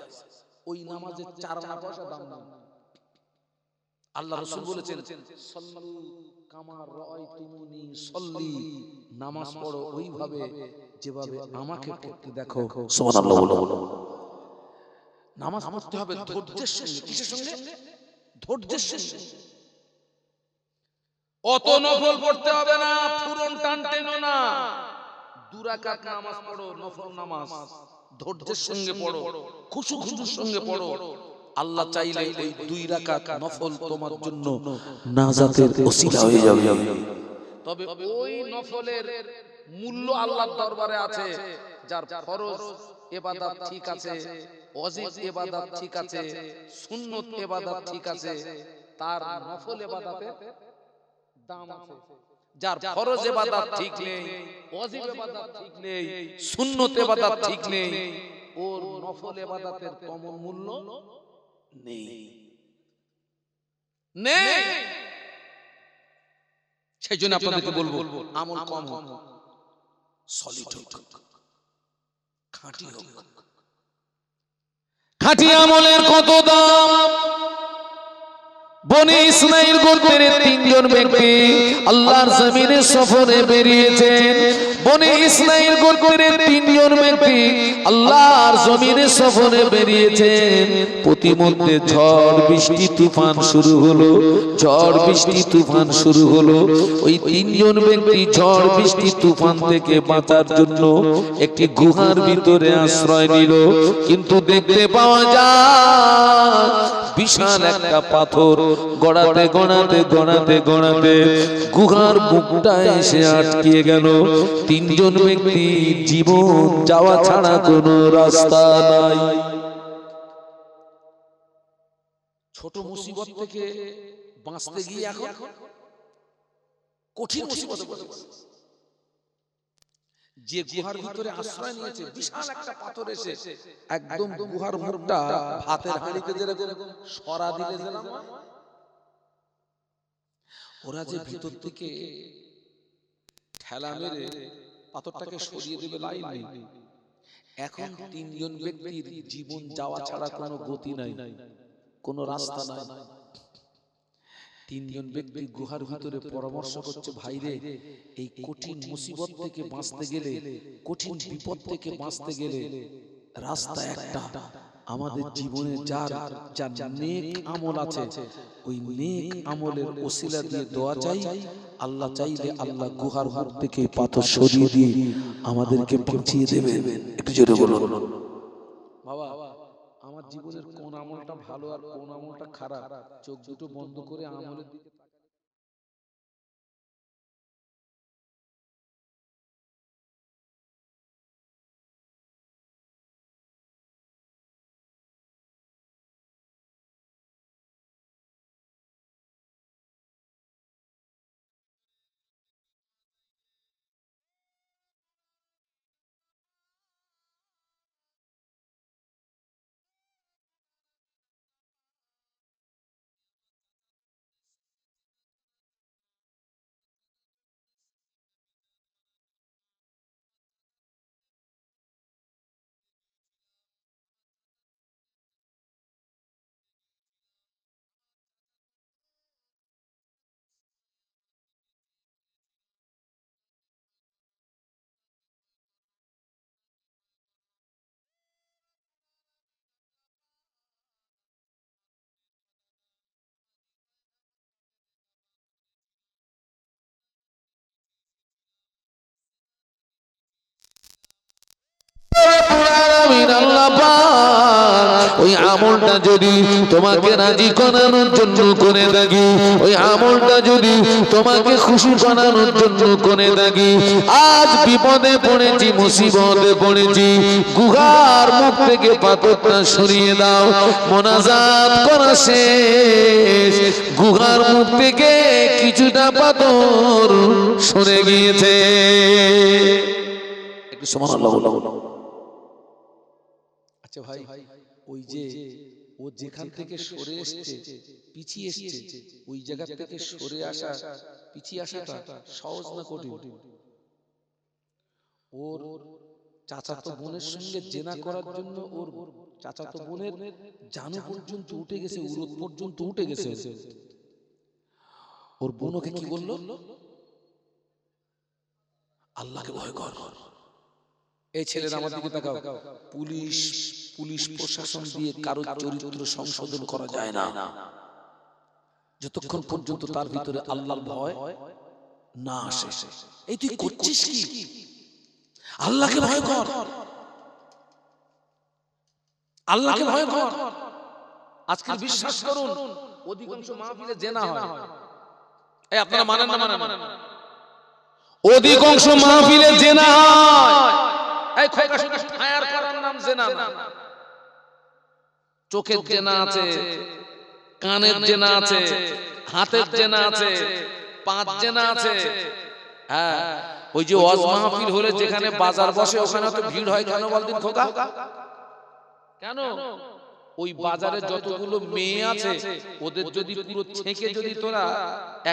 ওই নামাজের 4 আনা পয়সা দাম না। আল্লাহ রাসূল বলেছেন সাল্লু কামা রাআইতুমুনি সাল্লি, নামাজ পড়ো ওইভাবে যেভাবে আমাকে পড়তে দেখো। সুবহানাল্লাহ বলো। নামাজ পড়তে হবে ধৈর্যের সঙ্গে। কিসের সঙ্গে? ধৈর্যের সঙ্গে। অত নফল পড়তে হবে না, ফুরন টান টেনো না। 2 রাকাত নামাজ পড়ো, নফল নামাজ ধৈর্যের সঙ্গে পড়ো, খুশুর সঙ্গে পড়ো। আল্লাহ চাইলে ওই 2 রাকাত নফল তোমার জন্য নাজাতের ওসিলা হয়ে যাবে। তবে ওই নফলের মূল্য আল্লাহর দরবারে আছে যার ফরজ ইবাদত ঠিক আছে, ওয়াজিব ইবাদত ঠিক আছে, সুন্নত ইবাদত ঠিক আছে, তার নফল ইবাদতের দাম আছে। যার ফরজ ইবাদত ঠিক নেই, ওয়াজিব ইবাদত ঠিক নেই, সুন্নত ইবাদত ঠিক নেই, ওর নফল ইবাদতের কম মূল্য নেই নেই। সেই জন্য আপনাদেরকে বলবো আমল কম হোক, সলিড হোক, খাঁটি হোক। খাঁটি আমলের কত দাম! বনি ইসরাইল গোত্রের 3 জন ব্যক্তি আল্লাহর জমিনে সফরে বেরিয়েছেন। বনি ইসরাইল গোত্রের 3 জন ব্যক্তি আল্লাহর জমিনে সফরে বেরিয়েছেন। প্রতিমধ্যে ঝড় বৃষ্টি তুফান শুরু হলো, ঝড় বৃষ্টি তুফান শুরু হলো। ওই 3 জন ব্যক্তি ঝড় বৃষ্টি তুফান থেকে বাঁচার জন্য একটি গুহার ভিতরে আশ্রয় নিল। কিন্তু দেখতে পাওয়া যায় বিশাল একটা পাথর গড়াতে গড়াতে গড়াতে গড়াতে গুহার মুখটা এসে আটকে গেল। 3 জন ব্যক্তি জীবন যাওয়া ছাড়া কোনো রাস্তা নাই। ছোট মুসিবত থেকে বাঁচতে গিয়ে এখন কঠিন মুসিবতে পড়েছে। যে গুহার ভিতরে আশ্রয় নিয়েছে বিশাল একটা পাথর এসে একদম গুহার মুখটা ভাতের হাঁড়িতে যেরকম সরা দিলে যেরকম ওরা যে ভিতর থেকে ঠেলা মেরে পাথরটাকে সরিয়ে দেবে লাইন নেই। এখন 3 জন ব্যক্তির জীবন যাওয়া ছাড়া কোনো গতি নাই, কোনো রাস্তা নাই। 3 জন ব্যক্তি গুহার ভিতরে পরামর্শ করছে, ভাইরে এই কঠিন মুসিবত থেকে বাঁচতে গেলে, কঠিন বিপদ থেকে বাঁচতে গেলে রাস্তা একটা। আমাদের জীবনে যার নেক আমল আছে ওই নেক আমলের ওসিলা দিয়ে দোয়া চাই। আল্লাহ চাইলে আল্লাহ গুহার মুখ থেকে পাথর সরিয়ে দিয়ে আমাদেরকে বাঁচিয়ে দেবেন। একটু জোরে বলুন বাবা, আমার জীবনের কোন আমলটা ভালো আর কোন আমলটা খারাপ, চোখ দুটো বন্ধ করে আমলের দিকে ওই আমলটা যদি তোমাকে রাজি করানোর জন্য করে থাকি, ওই আমলটা যদি তোমাকে খুশি করানোর জন্য করে থাকি, আজ বিপদে পড়েছি, মুসিবতে পড়েছি, গুহার মুখ থেকে পাথরটা সরিয়ে দাও। মোনাজাত করা শেষ, গুহার মুখ থেকে কিছুটা পাথর সরে গিয়েছে। একটু সুবহানাল্লাহ বলো। আচ্ছা ভাই, ওই যে ও যেখান থেকে সরে এসেছে, পিছিয়ে এসেছে, ওই জায়গা থেকে সরে আসা, পিছিয়ে আসাটা সহজ না কঠিন? ওর চাচাতো বোনের সঙ্গে জেনা করার জন্য ওর চাচাতো বোনের জানু পর্যন্ত উঠে গেছে, উরুত পর্যন্ত উঠে গেছে। ওর বোন ওকে কি বলল? আল্লাহকে ভয় কর। এই ছেলেরা আমার দিকে তাকাও। পুলিশ প্রশাসন দিয়ে কারো চরিত্র সংশোধন করা যায় না যতক্ষণ পর্যন্ত তার ভিতরে আল্লাহর ভয় না আসে। এই তুই করছিস কি? আল্লাহকে ভয় কর, আল্লাহকে ভয় কর। আজকে বিশ্বাস করুন অধিকাংশ মাহফিলে জেনা হয়। এই আপনারা মানেন না? মানেন না? অধিকাংশ মাহফিলে জেনা হয়। এই খোকা শুধু ফায়ার করার নাম জেনা না। চোখের জেনা আছে, কানের জেনা আছে, হাতের জেনা আছে, পাঁচ জেনা আছে। হ্যাঁ, ওই যে ওয়াজ মাহফিল হলে যেখানে বাজার বসে ওখানে তো ভিড় হয় কেন বলদিন খোকা? কেন? ওই বাজারে যতগুলো মেয়ে আছে ওদের যদি পুরো ছেঁকে যদি তোরা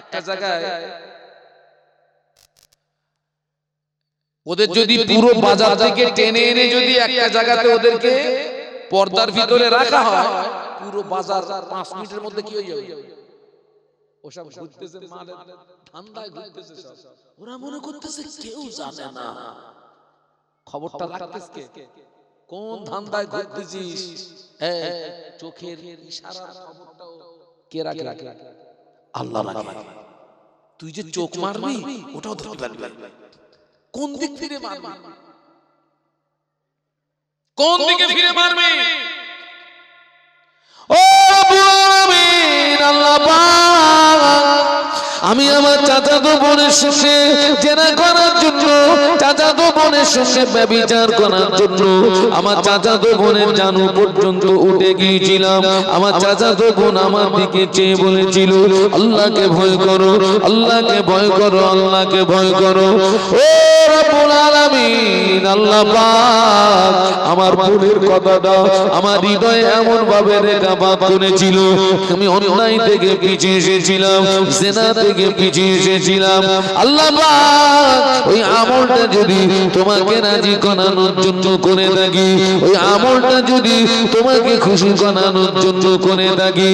একটা জায়গায়, ওদের যদি পুরো বাজার থেকে টেনে এনে যদি একটা জায়গাতে ওদেরকে পর্দার ভিতরে রাখা হয়, পুরো বাজার 5 মিনিটের মধ্যে কি হয়ে যাবে? ওসব ঘুরতেছে, মানে ঠান্ডায় ঘুরতেছে সব। ওরা মনে করতেছে কেউ জানে না। খবরটা রাখতেছে কে? কোন ধান্দায় ঘুরতেছিস? চোখের ইশারার খবরটাও কে রাখে? আল্লাহ রাখে। তুই যে চোখ মারবি ওটাও ধরতে পারবি। কোন দিক ফিরে মারবি, কোন দিকে ফিরে মারবি? ও আমিন আল্লাহ পাক, আমি আমার চাচাতো বোনের সঙ্গে জেনা করার জন্য, চাচাতো বোনের সঙ্গে ব্যভিচার করার জন্য আমার চাচাতো বোনের জানু পর্যন্ত উঠে গিয়েছিলাম। আমার চাচাতো বোন আমার দিকে চেয়ে বলেছিল আল্লাহকে ভয় করো, আল্লাহকে ভয় করো, আল্লাহকে ভয় করো। ও রব্বুল আলামিন আল্লাহ পাক আমার বোনের কথাটা আমার হৃদয়ে এমন ভাবে রেখাপাত করেছিল। আমি অন্যায় থেকে পিছিয়ে এসেছিলাম, জিনা থেকে পিছিয়ে এসেছিলাম। আল্লাহ পাক ওই আমলটা যদি তোমাকে রাজি করানোর জন্য করে থাকি, ওই আমলটা যদি তোমাকে খুশি করানোর জন্য করে থাকি,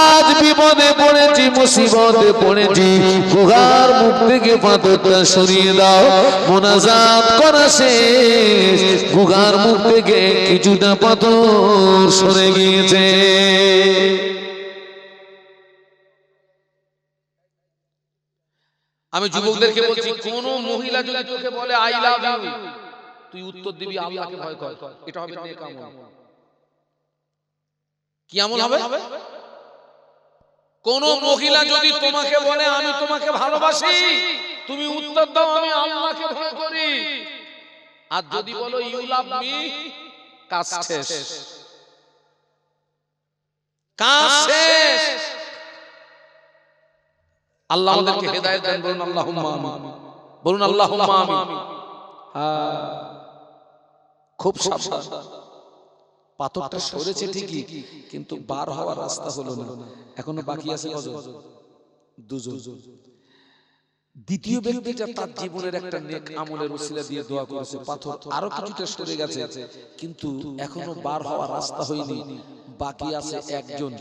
আজ বিপদে পড়েছি, মুসিবতে পড়েছি, গুহার মুখ থেকে পাথরটা সরিয়ে দাও। মোনাজাত করা শেষ, গুহার মুখ থেকে কিছুটা পাথর সরে গিয়েছে। আমি যুবকদেরকে বলছি, কোন মহিলা যদি তোকে বলে আই লাভ ইউ, তুই উত্তর দিবি আল্লাহকে ভয় কর। এটা হবে নেক আমল। কি আমল হবে? কোন মহিলা যদি তোমাকে বলে আমি তোমাকে ভালোবাসি, তুমি উত্তর দাও আমি আল্লাহকে ভয় করি। আর যদি বলো ইউ লাভ মি, কাজ শেষ, কাজ শেষ। আল্লাহ আমাদেরকে হেদায়েত দেন, বলুন আল্লাহুম্মা আমিন, বলুন আল্লাহুম্মা আমিন। খুব সাবধান। পাথরটা সরেছে ঠিকই, কিন্তু বার হওয়ার রাস্তা হলো না, এখনো বাকি আছে কজন? দুজন। দ্বিতীয় ব্যক্তিটা তার জীবনের একটা নেক আমলের উসিলা দিয়ে দোয়া করেছে, পাথর আরো কিছুটা সরে গেছে, কিন্তু এখনো বার হওয়ার রাস্তা হয়নি, বাকি আছে একজন।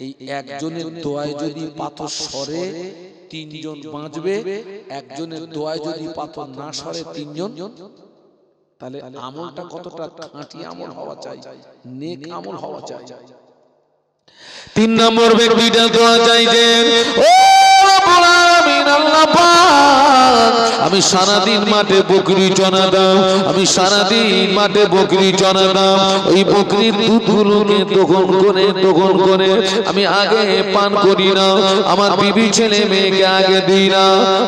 এই একজনের দোয়ায় যদি পাথর সরে 3 জন বাঁচবে, একজনের দোয়ায় যদি পাথর না সরে 3 জন, তাহলে আমলটা কতটা খাঁটি আমল হওয়া চাই, নেক আমল হওয়া চাই। 3 নম্বর ব্যক্তিটা দোয়া চাইছেন, ও রব্বুল আলামিন আল্লাহ পাক, আমি সারাদিন মাঠে বকরি চনা দাও, আমি সারাদিন মাঠে বকরি চনা দাও, ওই বকরির দুধগুলোকে দহন করে আমি আগে পান করি না, আমার বিবি ছেলে মেয়েকে আগে দিই না।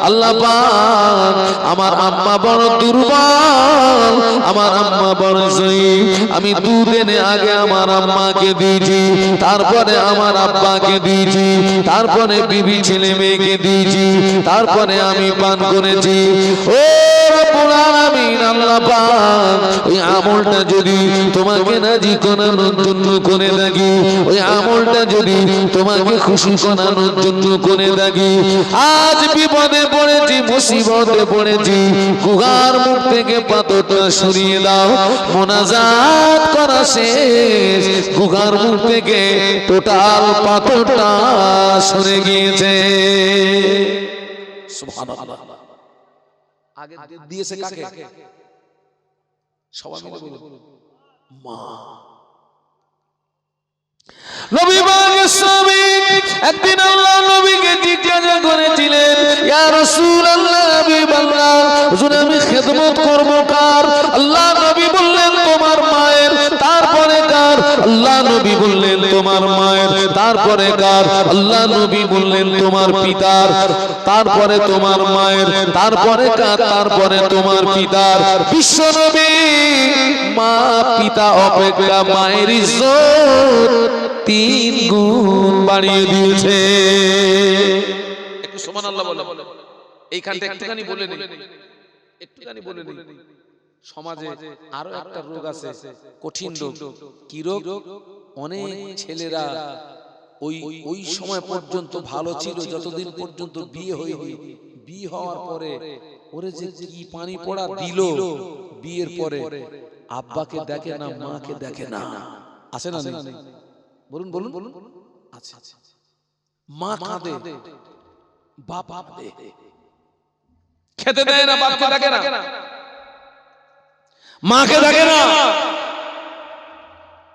আল্লাহ পাক, আমার আম্মা বড় দুর্বল, আমার আম্মা বড় জয়ীফ, আমি দুধ এনে আগে আমার আম্মাকে দিয়েছি, তারপরে আমার আব্বাকে দিয়েছি, তারপরে বিবি ছেলে মেয়েকে দিয়েছি, তারপরে আমি পান করেছি। ও রব্বুল আলামিন আল্লাহ পাক, ওই আমলটা যদি তোমাকে রাজি করানোর জন্য করে থাকি, ওই আমলটা যদি তোমাকে খুশি করানোর জন্য করে থাকি, আজ বিপদে পড়েছি, মুসিবতে পড়েছি, গুহার মুখ থেকে পাথরটা সরিয়ে দাও। মোনাজাত করা শেষ, গুহার মুখ থেকে টোটাল পাথরটা সরে গিয়েছে। সুবহানাল্লাহ। আগে দিয়েছে কাকে? সবাই মিলে বলুন, মা। নবী পাকের স্বামী একদিন আল্লাহ নবীকে জিজ্ঞাসা করেছিলেন, ইয়া রাসূলুল্লাহ, হাবিবাল্লাহ, হুজুর আমি খেদমত করব কার? আল্লাহ নবী বললেন তোমার মায়ের। তারপরে কার? আল্লাহ নবী বললেন তোমার মায়ের। তারপরে কার? আল্লাহ নবী বললেন তোমার পিতার। তারপরে তোমার মায়ের। তারপরে কার? তারপরে তোমার পিতার। বিশ্ব নবী মা পিতা অপেক্ষা মায়ের ইজ্জত 3 গুণ বাড়িয়ে দিয়েছে। একটু সুবহানাল্লাহ বলে। এইখানটা একটুখানি বলে নেই, একটুখানি বলে নেই। সমাজে আরো একটা রোগ আছে, কঠিন রোগ। কি রোগ? অনেক ছেলেরা ওই সময় পর্যন্ত ভালো ছিল যতদিন পর্যন্ত বিয়ে হয়নি। বিয়ে হওয়ার পরে ওরে যে কি পানি পড়া দিল, বিয়ের পরে আব্বাকে দেখে না, মাকে দেখে না। আছে না নেই? বলুন বলুন বলুন। আচ্ছা, মা কাঁদে, বাপ কাঁদে, খেতে দেয় না, বাপকে দেখে না, মাকে দেখে না,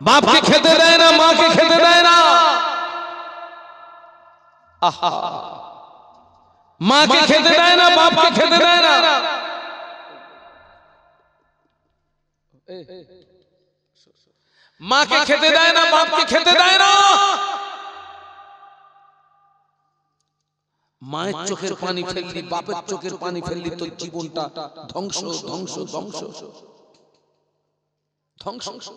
বাপকে খেতে দেয় না, মাকে খেতে দেয় না। আহা, মাকে খেতে দেয় না, বাপকে খেতে দেয় না। মাকে খেতে দেয় না, বাপকে খেতে দেয় না। মায়ের চোখের পানি ফেললি, বাপের চোখের পানি ফেললি, তো জীবনটা ধ্বংস ধ্বংস ধ্বংস ধ্বংস।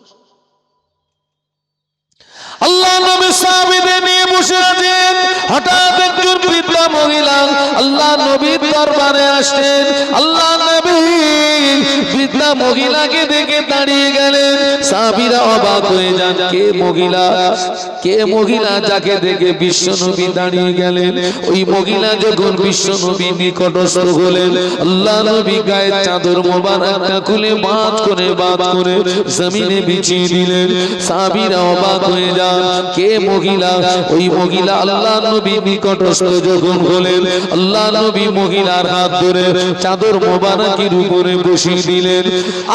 আল্লাহ নবী সাহাবীদের নিয়ে বসে আছেন। হঠাৎ একজন বৃদ্ধা মহিলা আল্লাহ নবীর দরবারে আসেন। আল্লাহ নবী বৃদ্ধা মহিলাকে দেখে দাঁড়িয়ে গেলেন। সাহাবীরা অবাক হয়ে যান, কে মহিলা? কে মহিলা যাকে দেখে বিশ্বনবী দাঁড়িয়ে গেলেন? ওই মহিলা যখন বিশ্বনবী নিকটস্থ হলেন, আল্লাহ নবী গায়ের চাদর মোবারকটা খুলে বাঁধ করে জমিনে বিছিয়ে দিলেন। সাহাবীরা অবাক হয়ে যান, কে মহিলা? ওই মহিলা আল্লাহ নবী নিকটস্থ যখন হলেন, আল্লাহ নবী মহিলার হাত ধরে চাদর মোবারকের উপরে বসিয়ে দিলেন।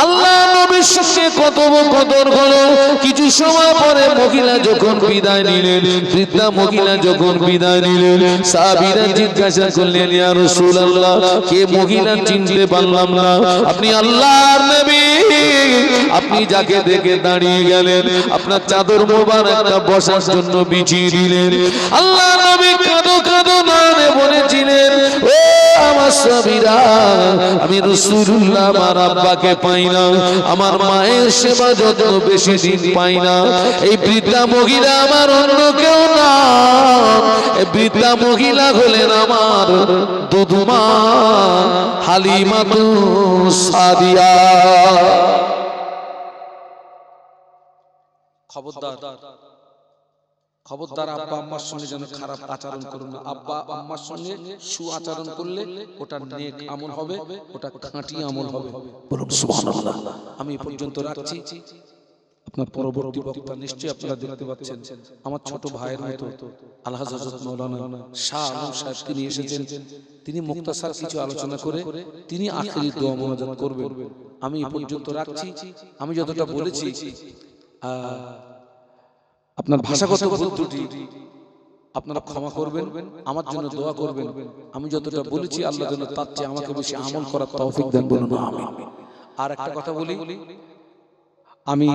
আল্লাহ নবীর সঙ্গে কথোপকথন হলো। কিছু সময় পরে মহিলা যখন বিদায় নিলেন, বৃদ্ধা মহিলা যখন বিদায় নিলেন, সাহাবীরা জিজ্ঞাসা করলেন, ইয়া রাসূলুল্লাহ, কে মহিলা? চিনতে পারলাম না। আপনি আল্লাহর নবী, আপনি যাকে দেখে দাঁড়িয়ে গেলেন, আপনার চাদর মোবারকটা বসার জন্য বিছিয়ে দিলেন। আল্লাহ নবী কাঁদো কাঁদো নামে বলেছিলেন, ও আমার স্বামীরা, আমি রাসূলুল্লাহ আমার আব্বাকে পাই না, আমার মায়ের সেবা যত্ন বেশি দিন পাই না। এই বৃদ্ধা মহিলা আমার অন্য কেউ না, এই বৃদ্ধা মহিলা হলেন আমার দুধমা হালিমাতুস সাদিয়া। খবরদার, খবরদার, আব্বা আম্মার সঙ্গে যেন খারাপ আচরণ করুন না। আব্বা আম্মার সঙ্গে সুআচরণ করলে ওটা নেক আমল হবে, ওটা খাঁটি আমল হবে। বলুন সুবহানাল্লাহ। আমি এই পর্যন্ত রাখছি। আপনার পরবর্তী বক্তা নিশ্চয়ই আপনারা দেখতে পাচ্ছেন, আমার ছোট ভাইয়ের মতো আলহাজ হযরত মাওলানা শাহ আলম সাহেব তিনি এসেছেন। তিনি মুক্তাসার কিছু আলোচনা করে তিনি আখিরি দোয়া মোনাজাত করবেন। আমি এই পর্যন্ত রাখছি। আমি যতটা বলেছি, আপনার ভাষাগত ভুল ত্রুটি আপনারা ক্ষমা করবেন, আমার জন্য দোয়া করবেন। আমি যতটা বলেছি আল্লাহ যেন তার চেয়ে আমাকে বেশি আমল করার তৌফিক দেন, বলুন আমিন। আর একটা কথা বলি, আমি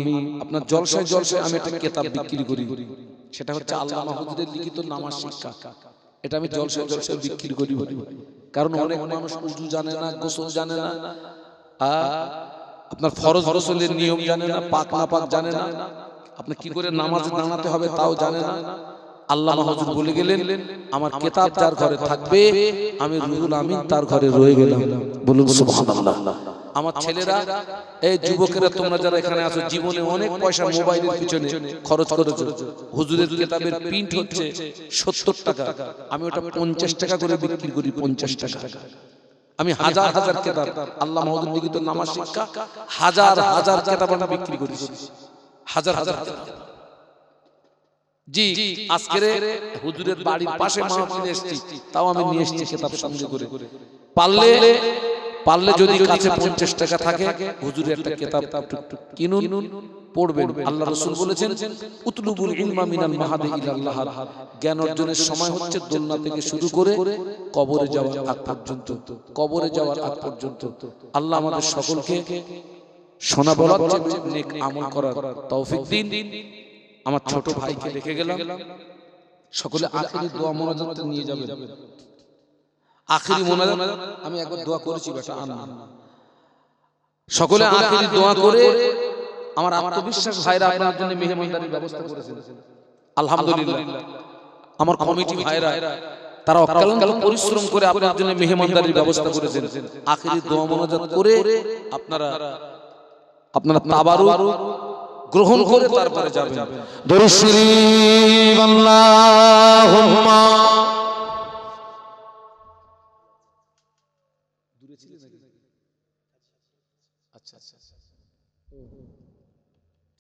আপনার জলসায় আমি একটা কিতাব বিক্রি করি, সেটা হচ্ছে আল্লামা হুজুরের লিখিত নামাজ শিক্ষা। এটা আমি জলসায় বিক্রি করি, কারণ অনেক মানুষ উজু জানে না, গোসল জানে না, আপনার ফরজ গোসলের নিয়ম জানে না, পাক না পাক জানে না, আপনি কি করে নামাজে দাঁড়াতে হবে তাও জানে না। আল্লামা হুজুর বলে গেলেন, আমার কিতাব যার ঘরে থাকবে আমি রুহুল আমিন তার ঘরে রয়ে গেলাম। বলুন সুবহানাল্লাহ। আমার ছেলেরা, এই যুবকেরা, তোমরা যারা এখানে আছো, জীবনে অনেক পয়সা মোবাইলের পিছনে খরচ করেছো। হুজুরের কিতাবের প্রিন্ট হচ্ছে 70 টাকা, আমি ওটা 50 টাকা করে বিক্রি করি। 50 টাকা। আমি হাজার হাজার কিতাব, আল্লামা হুজুর লিখিত নামাজ শিক্ষা, হাজার হাজার কিতাব আমি বিক্রি করি, হাজার হাজার। জি আজকের হুজুরের বাড়ির পাশে মাহফিলে এসেছি, তাও আমি নিয়ে এসেছি কিতাব সঙ্গে করে। পারলে যদি কাছে 50 টাকা থাকে হুজুরের একটা কিতাব কিনুন, পড়বেন। আল্লাহ রাসূল বলেছেন উতলুবুল ইলমা মিনাল মাহাদি ইলাল লাহাদ, জ্ঞান অর্জনের সময় হচ্ছে দোলনা থেকে শুরু করে কবরে যাওয়ার আগ পর্যন্ত। কবরে যাওয়ার আগ পর্যন্ত আল্লাহ আমাদের সকলকে শোনা বলার চেয়ে নেক আমল করার তৌফিক দিন। আমার ছোট ভাইকে রেখে গেলাম, সকলে আখিরি দোয়া মোনাজাত নিয়ে যাবেন। আখিরি মোনাজাত আমি একবার দোয়া করেছি বেটা আন, সকলে আখিরি দোয়া করে আমার আত্মবিশ্বাস ভাইরা আপনার জন্য মেহমানদারির ব্যবস্থা করেছেন আলহামদুলিল্লাহ। আমার কমিটি ভাইরা তারা অক্লান্ত পরিশ্রম করে আপনার জন্য মেহমানদারির ব্যবস্থা করেছেন। আখিরি দোয়া মোনাজাত করে আপনারা তাবারুক গ্রহণ করে তারপরে যাবেন। দরুদ শরীফ আল্লাহুম্মা দূরে ছিলেন নাকি? আচ্ছা আচ্ছা